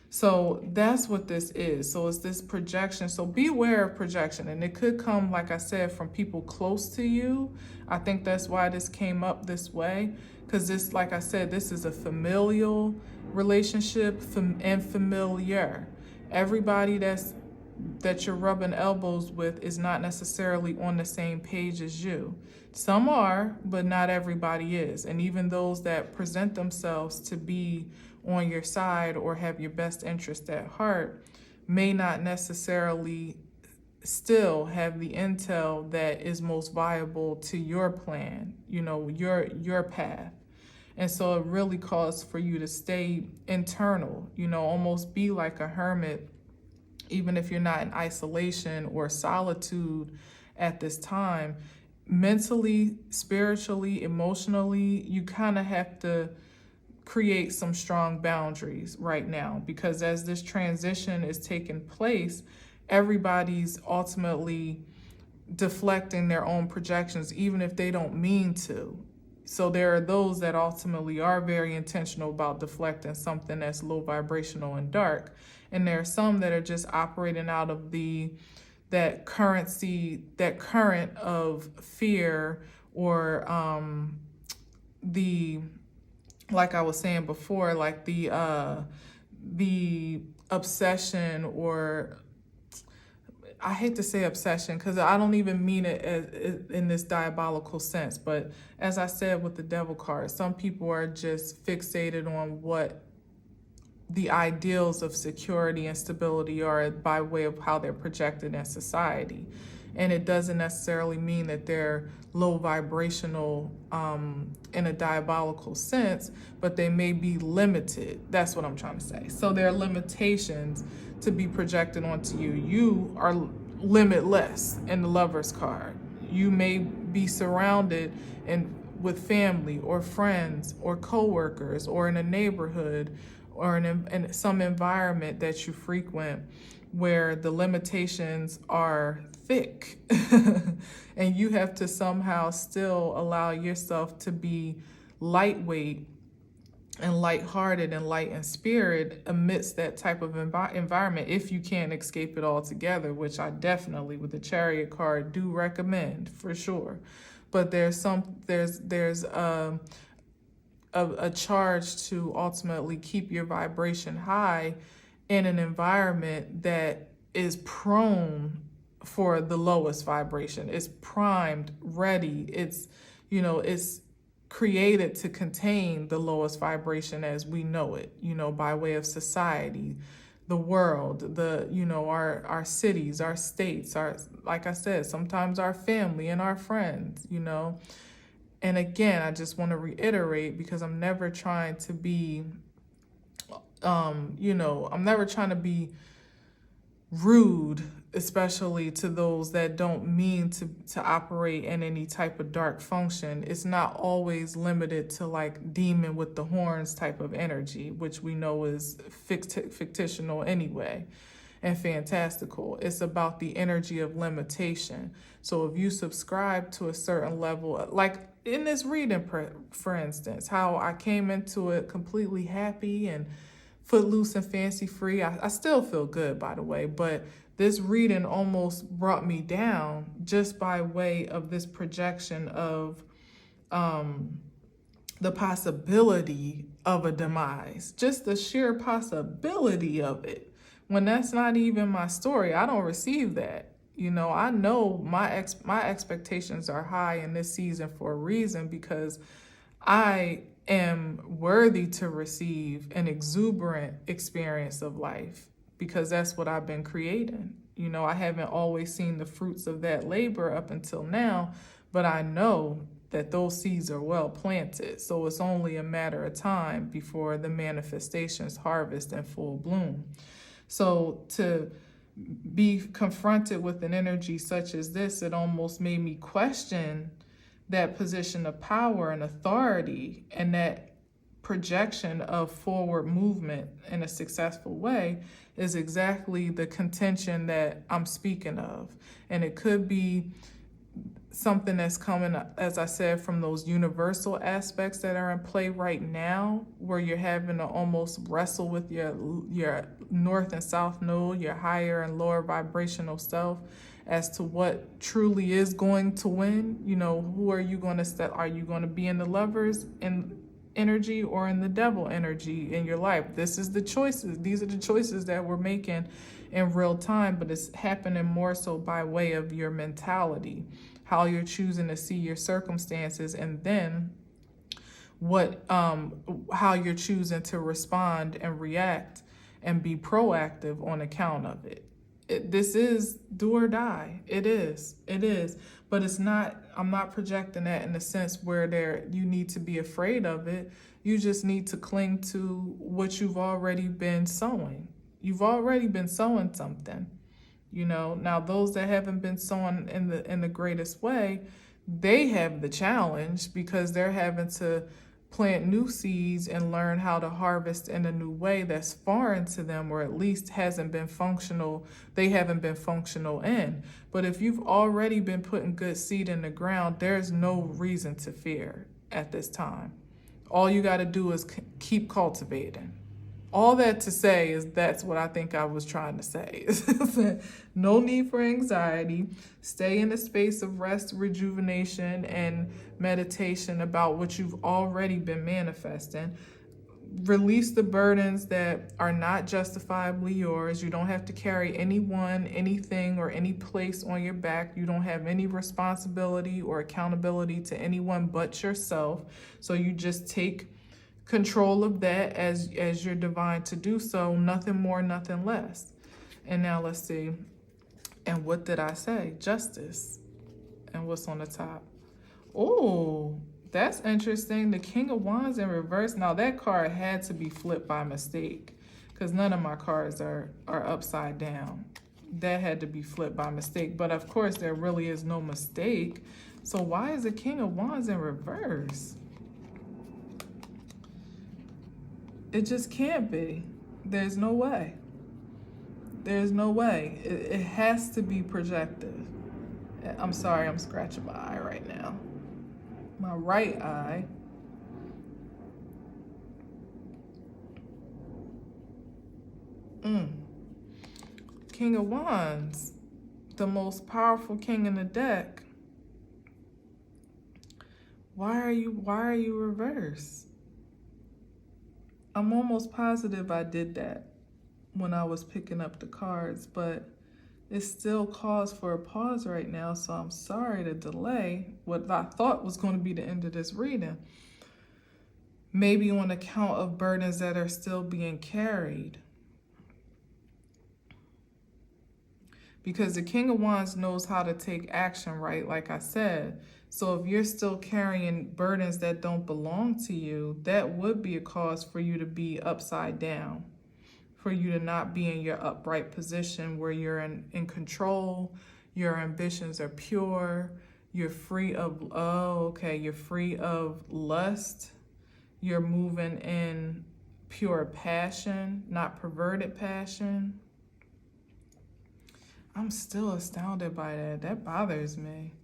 So that's what this is. So it's this projection. So be aware of projection. And it could come, like I said, from people close to you. I think that's why this came up this way. Because this, like I said, this is a familial relationship and familiar. Everybody that you're rubbing elbows with is not necessarily on the same page as you. Some are, but not everybody is. And even those that present themselves to be on your side or have your best interest at heart may not necessarily still have the intel that is most viable to your plan, your path. And so it really calls for you to stay internal, almost be like a hermit, even if you're not in isolation or solitude at this time. Mentally, spiritually, emotionally, you kind of have to create some strong boundaries right now, because as this transition is taking place, everybody's ultimately deflecting their own projections, even if they don't mean to. So there are those that ultimately are very intentional about deflecting something that's low vibrational and dark. And there are some that are just operating out of that current of fear, or like I was saying before, like the obsession, or I hate to say obsession because I don't even mean it in this diabolical sense. But as I said with the devil card, some people are just fixated on what the ideals of security and stability are by way of how they're projected in society. And it doesn't necessarily mean that they're low vibrational in a diabolical sense, but they may be limited. That's what I'm trying to say. So there are limitations to be projected onto you. You are limitless in the Lover's card. You may be surrounded with family or friends or coworkers or in a neighborhood or in some environment that you frequent where the limitations are thick and you have to somehow still allow yourself to be lightweight and lighthearted and light in spirit amidst that type of environment, if you can't escape it altogether, which I definitely, with the Chariot card, do recommend for sure. But there's a charge to ultimately keep your vibration high in an environment that is prone for the lowest vibration. It's primed, ready. It's created to contain the lowest vibration as we know it, by way of society, the world, our cities, our states, like I said, sometimes our family and our friends. And again, I just want to reiterate, because I'm never trying to be, I'm never trying to be rude, especially to those that don't mean to operate in any type of dark function. It's not always limited to like demon with the horns type of energy, which we know is fictional anyway and fantastical. It's about the energy of limitation. So if you subscribe to a certain level, like in this reading, for instance, how I came into it completely happy and footloose and fancy free. I still feel good, by the way, but this reading almost brought me down just by way of this projection of the possibility of a demise, just the sheer possibility of it. When that's not even my story, I don't receive that. I know my expectations are high in this season for a reason, because I am worthy to receive an exuberant experience of life, because that's what I've been creating. I haven't always seen the fruits of that labor up until now, but I know that those seeds are well planted. So it's only a matter of time before the manifestations harvest in full bloom. So to be confronted with an energy such as this, it almost made me question that position of power and authority, and that projection of forward movement in a successful way is exactly the contention that I'm speaking of. And it could be something that's coming, as I said, from those universal aspects that are in play right now, where you're having to almost wrestle with your north and south node, your higher and lower vibrational self, as to what truly is going to win. Who are you going to step? Are you going to be in the Lovers in energy or in the Devil energy in your life? This is the choices. These are the choices that we're making in real time, but it's happening more so by way of your mentality, how you're choosing to see your circumstances, and then how you're choosing to respond and react and be proactive on account of it. This is do or die. It is. But it's not, I'm not projecting that in the sense where you need to be afraid of it. You just need to cling to what you've already been sowing. You've already been sowing something. Now those that haven't been sowing in the greatest way, they have the challenge, because they're having to plant new seeds and learn how to harvest in a new way that's foreign to them, or at least hasn't been functional. They haven't been functional in. But if you've already been putting good seed in the ground, there's no reason to fear at this time. All you got to do is keep cultivating. All that to say is that's what I think I was trying to say. No need for anxiety. Stay in a space of rest, rejuvenation, and meditation about what you've already been manifesting. Release the burdens that are not justifiably yours. You don't have to carry anyone, anything, or any place on your back. You don't have any responsibility or accountability to anyone but yourself. So you just take control of that as you're divine to do so, nothing more, nothing less. And now let's see. And what did I say? Justice. And what's on the top? Oh, that's interesting. The King of Wands in reverse. Now that card had to be flipped by mistake, because none of my cards are upside down. That had to be flipped by mistake. But of course, there really is no mistake. So why is the King of Wands in reverse? It just can't be. There's no way. There's no way. It has to be projected. I'm sorry, I'm scratching my eye right now. My right eye. King of Wands, the most powerful king in the deck. Why are you reversed? I'm almost positive I did that when I was picking up the cards, but it still calls for a pause right now, so I'm sorry to delay what I thought was going to be the end of this reading. Maybe on account of burdens that are still being carried. because the King of Wands knows how to take action, right? Like I said. So if you're still carrying burdens that don't belong to you, that would be a cause for you to be upside down, for you to not be in your upright position where you're in control, your ambitions are pure, you're free of, you're free of lust, you're moving in pure passion, not perverted passion. I'm still astounded by that. That bothers me.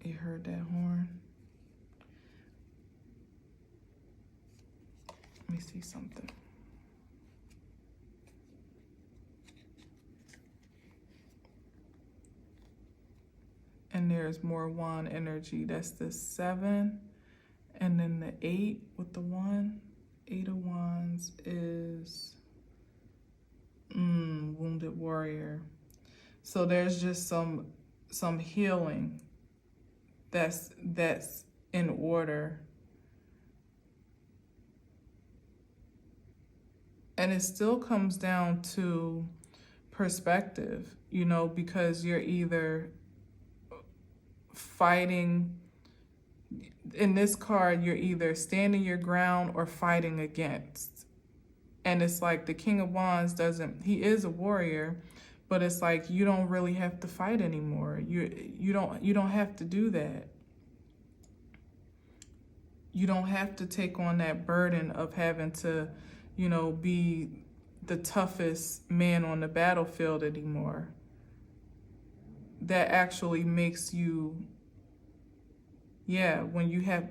You heard that horn? Let me see something. And there's more wand energy. That's the 7. And then the 8 with the 1. 8 of Wands is Wounded Warrior. So there's just some healing that's in order. And it still comes down to perspective, you know, because you're either fighting, in this card, you're either standing your ground or fighting against. And it's like the King of Wands he is a warrior, but it's like you don't really have to fight anymore. You don't have to do that. You don't have to take on that burden of having to, you know, be the toughest man on the battlefield anymore. That actually makes you, when you have,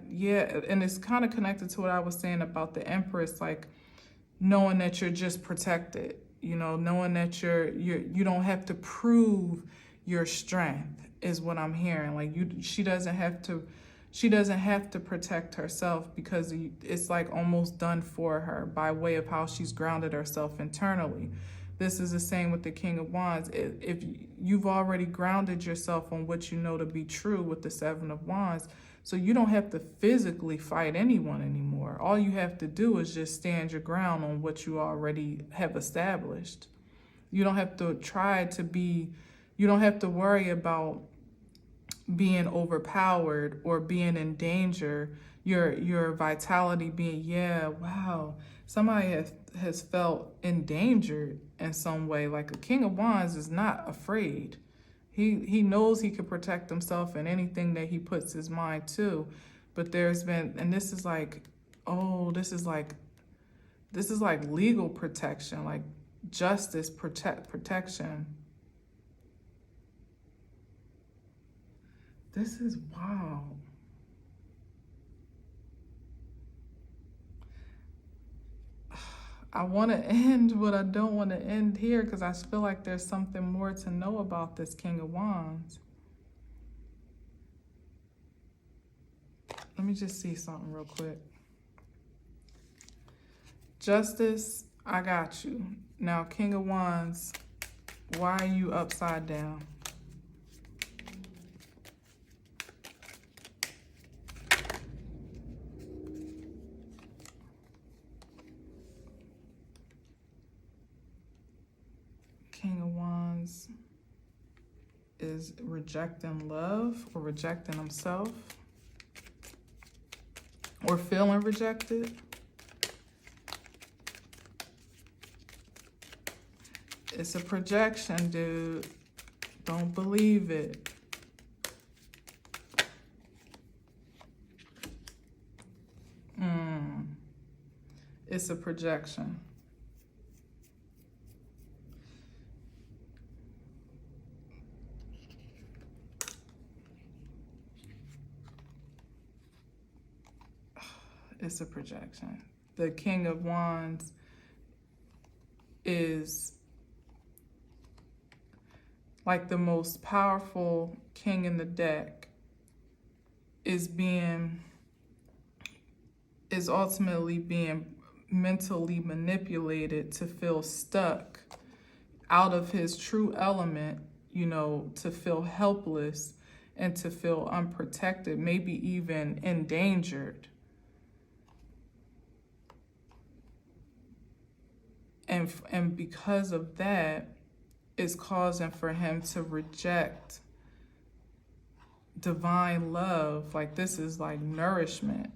and it's kind of connected to what I was saying about the Empress, like knowing that you're just protected, you know, knowing that you don't have to prove your strength is what I'm hearing. Like she doesn't have to protect herself, because it's like almost done for her by way of how she's grounded herself internally. This is the same with the King of Wands. If you've already grounded yourself on what you know to be true with the 7 of Wands, so you don't have to physically fight anyone anymore. All you have to do is just stand your ground on what you already have established. You don't have to you don't have to worry about being overpowered or being in danger. Your vitality being, somebody has felt endangered in some way. Like a King of Wands is not afraid. He knows he can protect himself in anything that he puts his mind to. But there's been, and this is like legal protection, like justice protection. This is wild. I want to end, but I don't want to end here because I feel like there's something more to know about this King of Wands. Let me just see something real quick. Justice, I got you. Now, King of Wands, why are you upside down? King of Wands is rejecting love or rejecting himself or feeling rejected. It's a projection, dude. Don't believe it. It's a projection. It's a projection. The King of Wands is like the most powerful king in the deck, is ultimately being mentally manipulated to feel stuck out of his true element, you know, to feel helpless and to feel unprotected, maybe even endangered. And because of that, it's causing for him to reject divine love. Like, this is like nourishment.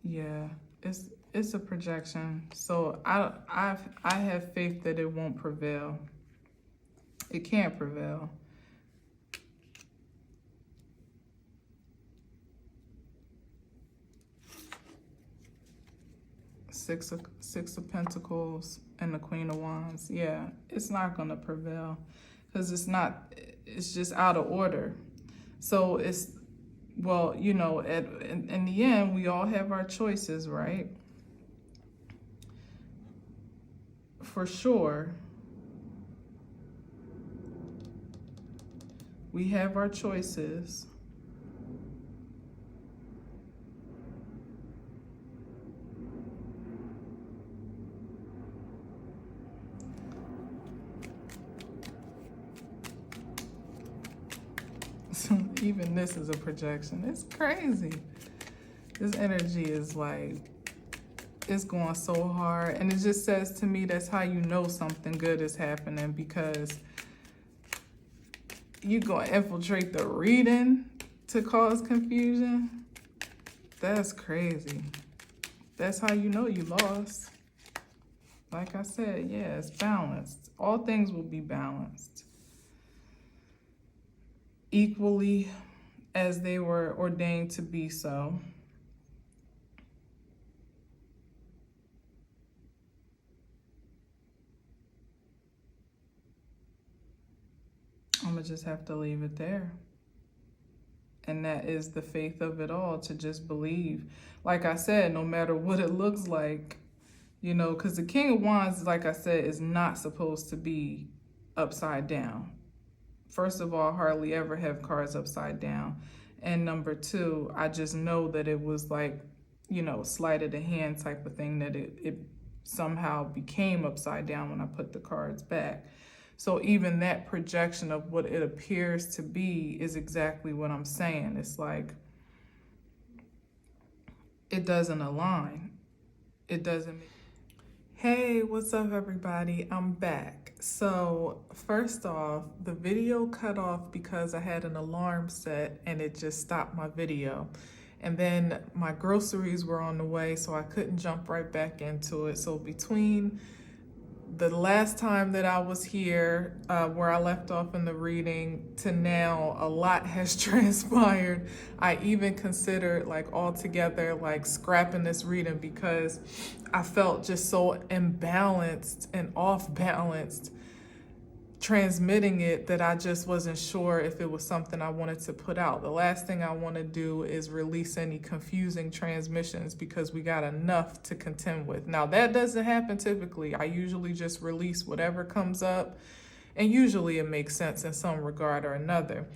Yeah, it's a projection. So I have faith that it won't prevail. It can't prevail. Six of Pentacles and the Queen of Wands. Yeah, it's not gonna prevail because it's just out of order. So it's, well, you know, in the end, we all have our choices, right? For sure. We have our choices. Even this is a projection. It's crazy. This energy is like, it's going so hard. And it just says to me, that's how you know something good is happening, because you gonna infiltrate the reading to cause confusion. That's crazy. That's how you know you lost. Like I said, yeah, it's balanced. All things will be balanced equally as they were ordained to be so. I'm gonna just have to leave it there. And that is the faith of it all, to just believe. Like I said, no matter what it looks like, you know, because the King of Wands, like I said, is not supposed to be upside down. First of all, hardly ever have cards upside down. And number two, I just know that it was like, you know, sleight of the hand type of thing, that it somehow became upside down when I put the cards back. So even that projection of what it appears to be is exactly what I'm saying. It's like, it doesn't align. It doesn't. Hey, what's up, everybody? I'm back. So first off, the video cut off because I had an alarm set and it just stopped my video. And then my groceries were on the way, so I couldn't jump right back into it. So between the last time that I was here, where I left off in the reading, to now, a lot has transpired. I even considered, like, altogether, like, scrapping this reading because I felt just so imbalanced and off-balanced transmitting it, that I just wasn't sure if it was something I wanted to put out. The last thing I want to do is release any confusing transmissions, because we got enough to contend with. Now, that doesn't happen typically. I usually just release whatever comes up, and usually it makes sense in some regard or another.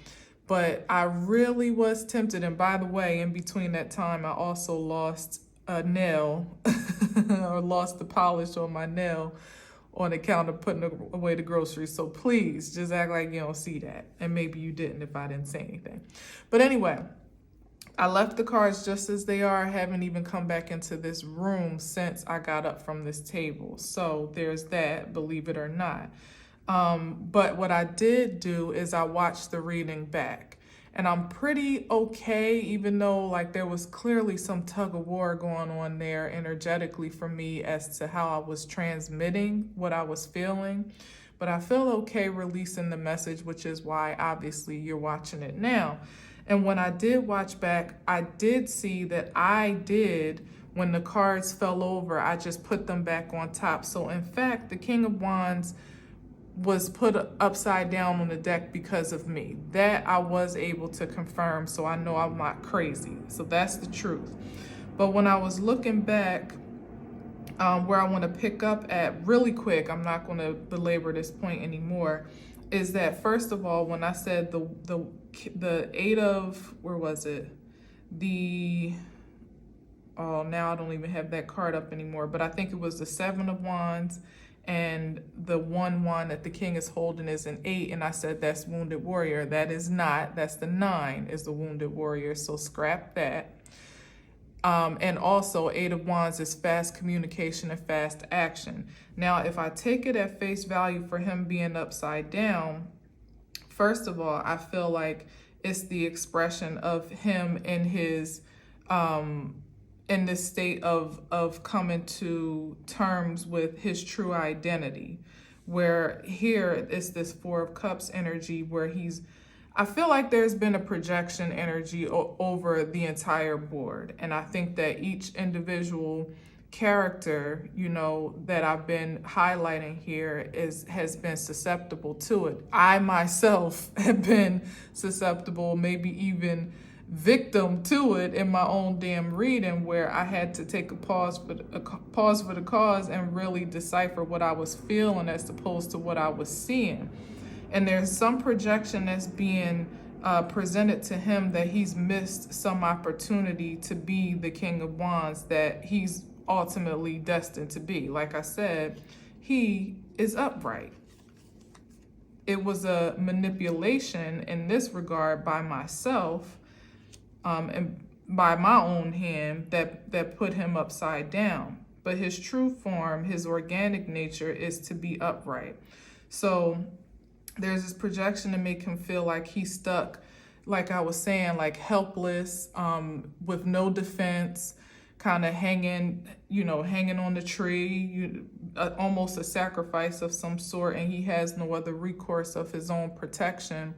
But I really was tempted, and by the way, in between that time, I also lost a nail or lost the polish on my nail on account of putting away the groceries. So please just act like you don't see that. And maybe you didn't if I didn't say anything. But anyway, I left the cards just as they are. I haven't even come back into this room since I got up from this table. So there's that, believe it or not. But what I did do is I watched the reading back. And I'm pretty okay, even though like there was clearly some tug of war going on there energetically for me as to how I was transmitting what I was feeling. But I feel okay releasing the message, which is why obviously you're watching it now. And when I did watch back, I did see that when the cards fell over, I just put them back on top. So in fact, the King of Wands was put upside down on the deck because of me. That I was able to confirm, so I know I'm not crazy. So that's the truth. But when I was looking back, where I want to pick up at really quick, I'm not going to belabor this point anymore, is that first of all, when I said the eight of, where was it? Oh, now I don't even have that card up anymore, but I think it was the Seven of Wands and the one that the king is holding is an 8, and I said that's wounded warrior. That is not. That's the 9 is the wounded warrior. So scrap that. And also 8 of Wands is fast communication and fast action. Now, if I take it at face value for him being upside down, first of all, I feel like it's the expression of him in his in this state of coming to terms with his true identity. Where here it's this 4 of Cups energy where I feel like there's been a projection energy over the entire board. And I think that each individual character, that I've been highlighting here has been susceptible to it. I myself have been susceptible, maybe even victim to it in my own damn reading, where I had to take a pause for the cause and really decipher what I was feeling as opposed to what I was seeing. And there's some projection that's being presented to him that he's missed some opportunity to be the King of Wands that he's ultimately destined to be. Like I said, he is upright. It was a manipulation in this regard by myself and by my own hand that put him upside down. But his true form, his organic nature is to be upright. So there's this projection to make him feel like he's stuck, like I was saying, like helpless, with no defense, kind of hanging on the tree, almost a sacrifice of some sort, and he has no other recourse of his own protection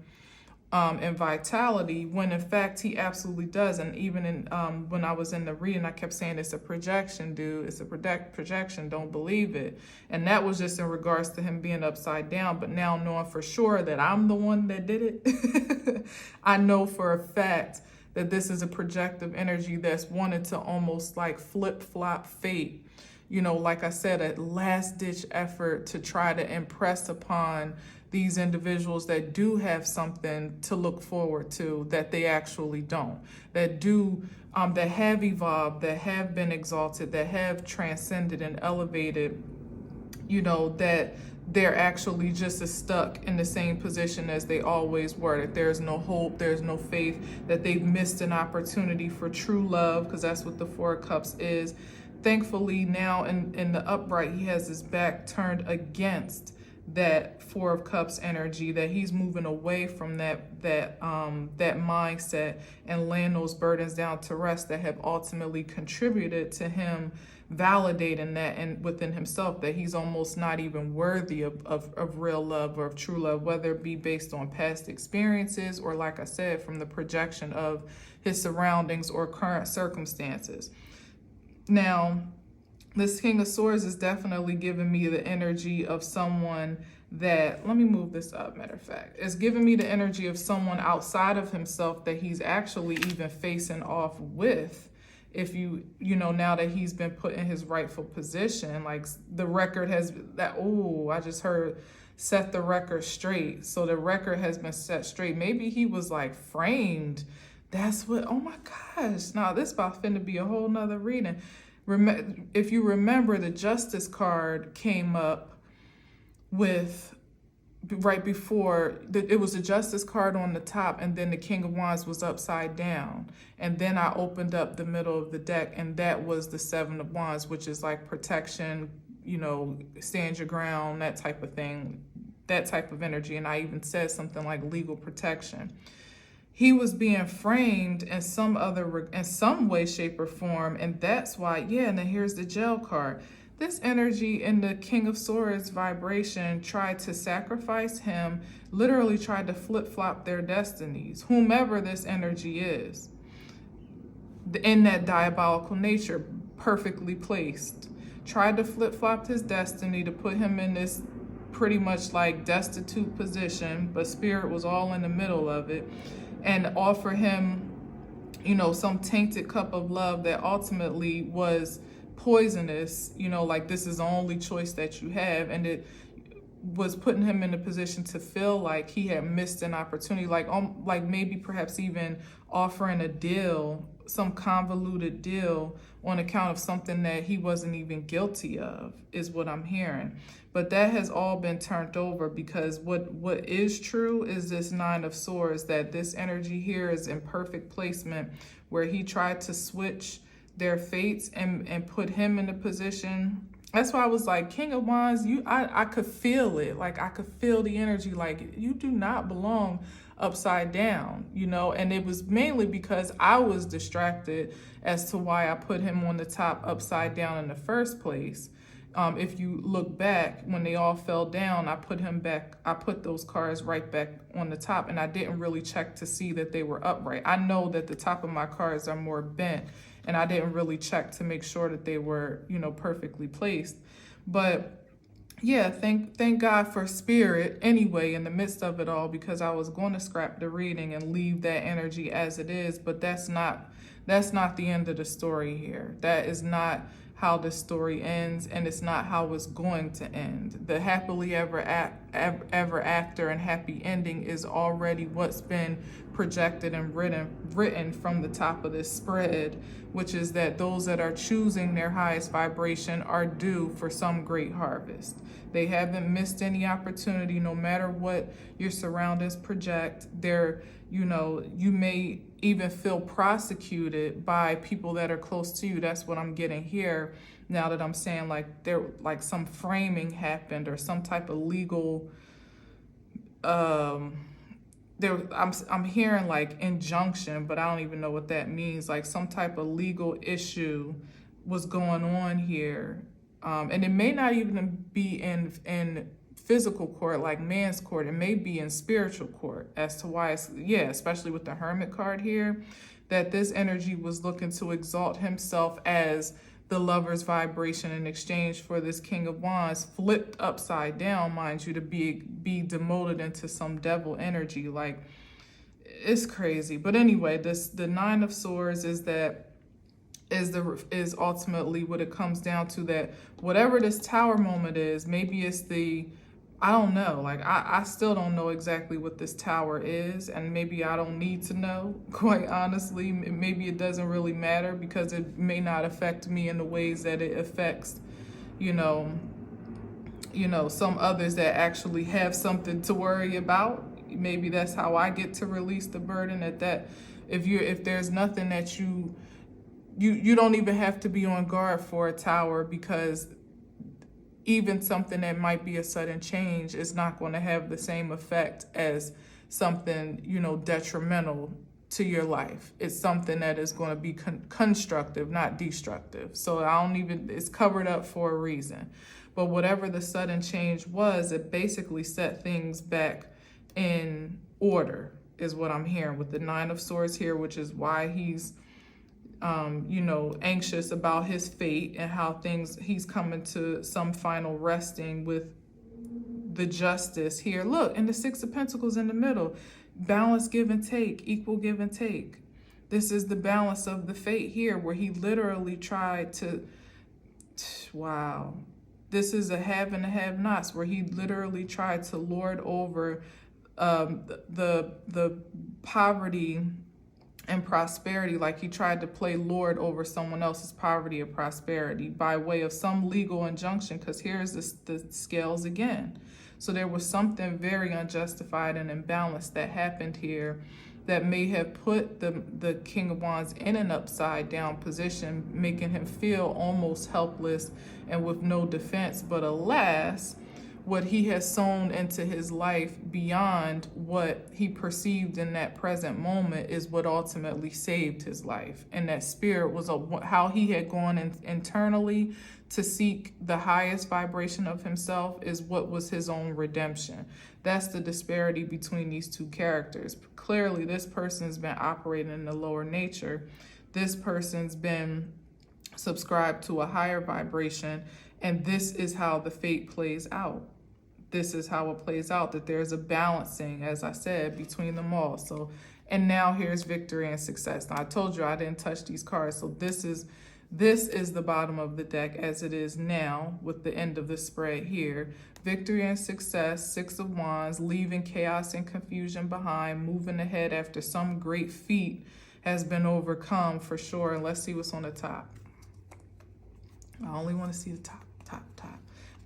and vitality, when in fact he absolutely does. And even in when I was in the reading, I kept saying it's a projection, dude. It's a projection. Don't believe it. And that was just in regards to him being upside down. But now knowing for sure that I'm the one that did it, I know for a fact that this is a projective energy that's wanted to almost like flip-flop fate. Like I said, a last-ditch effort to try to impress upon these individuals that do have something to look forward to that they actually don't, that have evolved, that have been exalted, that have transcended and elevated, that they're actually just as stuck in the same position as they always were, that there's no hope, there's no faith, that they've missed an opportunity for true love, because that's what the 4 of Cups is. Thankfully, now in the upright, he has his back turned against that 4 of Cups energy, that he's moving away from that mindset and laying those burdens down to rest that have ultimately contributed to him validating that and within himself, that he's almost not even worthy of real love or of true love, whether it be based on past experiences or, like I said, from the projection of his surroundings or current circumstances. Now, this King of Swords is definitely giving me the energy of someone that, let me move this up, matter of fact, it's giving me the energy of someone outside of himself that he's actually even facing off with. If now that he's been put in his rightful position, like the record has I just heard set the record straight. So the record has been set straight. Maybe he was like framed. That's what, oh my gosh. Now this about finna be a whole nother reading. If you remember, the Justice card came up with right before it was the Justice card on the top, and then the King of Wands was upside down, and then I opened up the middle of the deck, and that was the 7 of Wands, which is like protection, stand your ground, that type of thing, that type of energy. And I even said something like legal protection. He was being framed in some way, shape, or form, and that's why, and then here's the Jail card. This energy in the King of Swords vibration tried to sacrifice him, literally tried to flip-flop their destinies, whomever this energy is, in that diabolical nature, perfectly placed. Tried to flip-flop his destiny to put him in this pretty much like destitute position, but Spirit was all in the middle of it, and offer him, some tainted cup of love that ultimately was poisonous, like this is the only choice that you have. And it was putting him in a position to feel like he had missed an opportunity, like maybe perhaps even offering a deal some convoluted deal on account of something that he wasn't even guilty of, is what I'm hearing. But that has all been turned over, because what is true is this Nine of Swords, that this energy here is in perfect placement, where he tried to switch their fates and put him in a position. That's why I was like, King of Wands, I could feel it. Like, I could feel the energy. Like, you do not belong upside down, you know? And it was mainly because I was distracted as to why I put him on the top upside down in the first place. If you look back, when they all fell down, I put those cards right back on the top, and I didn't really check to see that they were upright. I know that the top of my cards are more bent, and I didn't really check to make sure that they were, you know, perfectly placed. But yeah, thank God for spirit anyway in the midst of it all, because I was going to scrap the reading and leave that energy as it is, but that's not the end of the story here. That is not how the story ends, and it's not how it's going to end. The happily ever after and happy ending is already what's been projected and written from the top of this spread, which is that those that are choosing their highest vibration are due for some great harvest. They haven't missed any opportunity, no matter what your surroundings project. You know, you may even feel prosecuted by people that are close to you. That's what I'm getting here now that I'm saying like some framing happened, or some type of legal I'm hearing like injunction, but I don't even know what that means. Like some type of legal issue was going on here. And it may not even be in physical court, like man's court. It may be in spiritual court, as to why especially with the Hermit card here, that this energy was looking to exalt himself as the lover's vibration in exchange for this King of Wands flipped upside down, mind you, to be demoted into some devil energy. Like, it's crazy. But anyway, the Nine of Swords is ultimately what it comes down to, that whatever this Tower moment is, maybe it's I don't know. Like, I still don't know exactly what this tower is, and maybe I don't need to know, quite honestly. Maybe it doesn't really matter, because it may not affect me in the ways that it affects, you know, some others that actually have something to worry about. Maybe that's how I get to release the burden, if there's nothing that you don't even have to be on guard for a tower, because even something that might be a sudden change is not going to have the same effect as something, you know, detrimental to your life. It's something that is going to be constructive, not destructive. So it's covered up for a reason. But whatever the sudden change was, it basically set things back in order, is what I'm hearing with the Nine of Swords here, which is why he's anxious about his fate and how he's coming to some final resting with the justice here. Look, and the Six of Pentacles in the middle, balance, give and take, equal give and take. This is the balance of the fate here, where he literally tried to, wow. This is a have and a have nots, where he literally tried to lord over the poverty and prosperity. Like, he tried to play lord over someone else's poverty or prosperity by way of some legal injunction, because here's the scales again. So there was something very unjustified and imbalanced that happened here that may have put the King of Wands in an upside down position, making him feel almost helpless and with no defense. But alas, what he has sown into his life beyond what he perceived in that present moment is what ultimately saved his life. And that spirit was how he had gone internally to seek the highest vibration of himself, is what was his own redemption. That's the disparity between these two characters. Clearly, this person's been operating in the lower nature. This person's been subscribed to a higher vibration, and this is how the fate plays out. This is how it plays out, that there's a balancing, as I said, between them all. So, and now here's victory and success. Now, I told you I didn't touch these cards, so this is the bottom of the deck as it is now, with the end of the spread here. Victory and success, Six of Wands, leaving chaos and confusion behind, moving ahead after some great feat has been overcome for sure. And let's see what's on the top. I only want to see the top.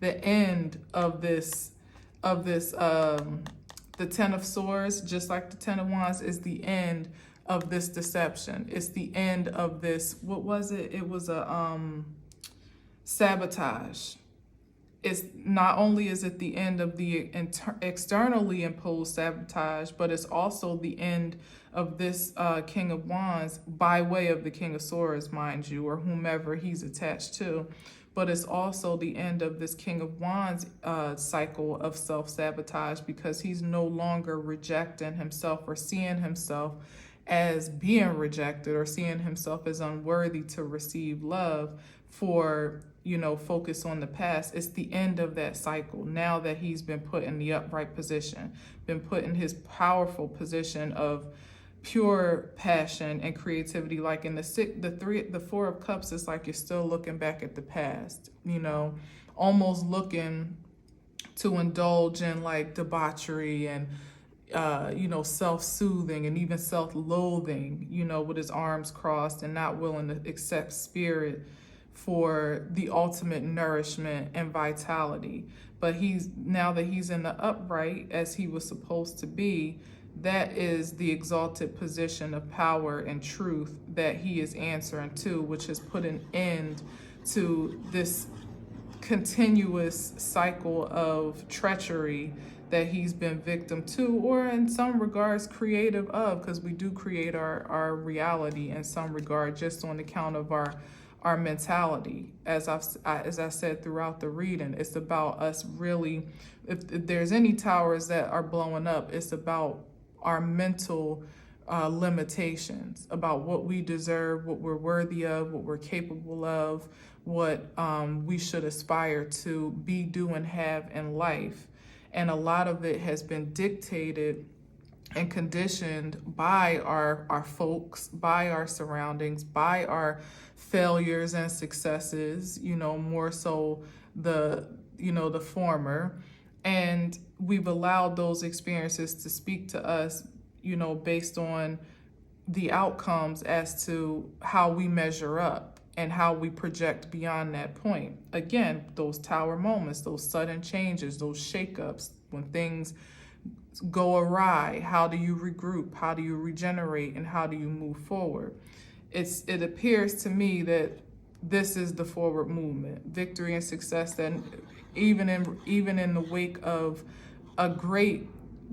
The end of this, the Ten of Swords, just like the Ten of Wands, is the end of this deception. It's the end of this, what was it? It was a sabotage. It's not only is it the end of the externally imposed sabotage, but it's also the end of this King of Wands by way of the King of Swords, mind you, or whomever he's attached to. But it's also the end of this King of Wands cycle of self-sabotage, because he's no longer rejecting himself or seeing himself as being rejected or seeing himself as unworthy to receive love for, focus on the past. It's the end of that cycle now that he's been put in the upright position, been put in his powerful position of pure passion and creativity. Like in the Four of Cups, it's like you're still looking back at the past, almost looking to indulge in like debauchery and self-soothing and even self-loathing, with his arms crossed and not willing to accept spirit for the ultimate nourishment and vitality. But now that he's in the upright as he was supposed to be, that is the exalted position of power and truth that he is answering to, which has put an end to this continuous cycle of treachery that he's been victim to, or in some regards creative of, because we do create our reality in some regard just on account of our mentality. As I said throughout the reading, it's about us really, if there's any towers that are blowing up, it's about our mental limitations, about what we deserve, what we're worthy of, what we're capable of, what we should aspire to be, do, and have in life. And a lot of it has been dictated and conditioned by our folks, by our surroundings, by our failures and successes, more so the former. And we've allowed those experiences to speak to us, based on the outcomes as to how we measure up and how we project beyond that point. Again, those tower moments, those sudden changes, those shakeups, when things go awry, how do you regroup? How do you regenerate? And how do you move forward? It appears to me that this is the forward movement, victory and success, that even in the wake of a great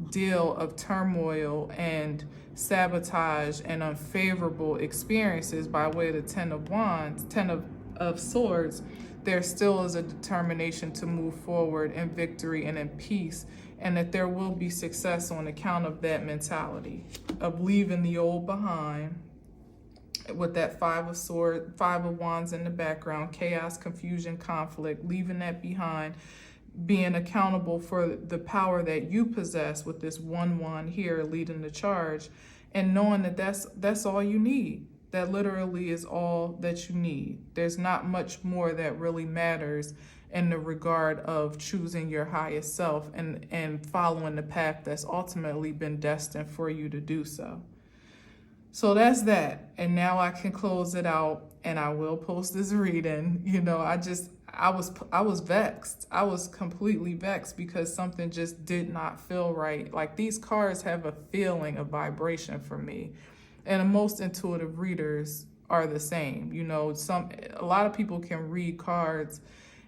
deal of turmoil and sabotage and unfavorable experiences by way of the Ten of Wands, Ten of Swords, there still is a determination to move forward in victory and in peace, and that there will be success on account of that mentality of leaving the old behind, with that Five of Wands in the background, chaos, confusion, conflict, leaving that behind, being accountable for the power that you possess with this 1-1 here leading the charge, and knowing that that's all you need. That literally is all that you need. There's not much more that really matters in the regard of choosing your highest self and following the path that's ultimately been destined for you to do so. So that's that. And now I can close it out, and I will post this reading. I was vexed. I was completely vexed because something just did not feel right. Like, these cards have a feeling, a vibration for me. And most intuitive readers are the same. A lot of people can read cards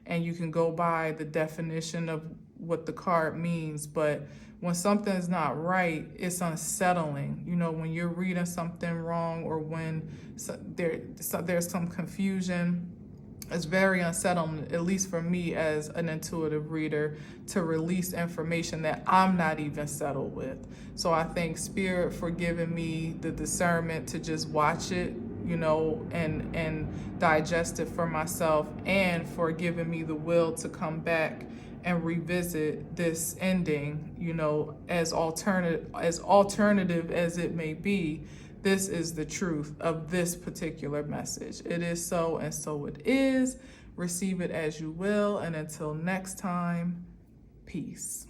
and you can go by the definition of what the card means, but when something's not right, it's unsettling. When you're reading something wrong, or when there's some confusion, it's very unsettling, at least for me as an intuitive reader, to release information that I'm not even settled with. So I thank Spirit for giving me the discernment to just watch it, and digest it for myself, and for giving me the will to come back and revisit this ending, as alternative as it may be. This is the truth of this particular message. It is so, and so it is. Receive it as you will. And until next time, peace.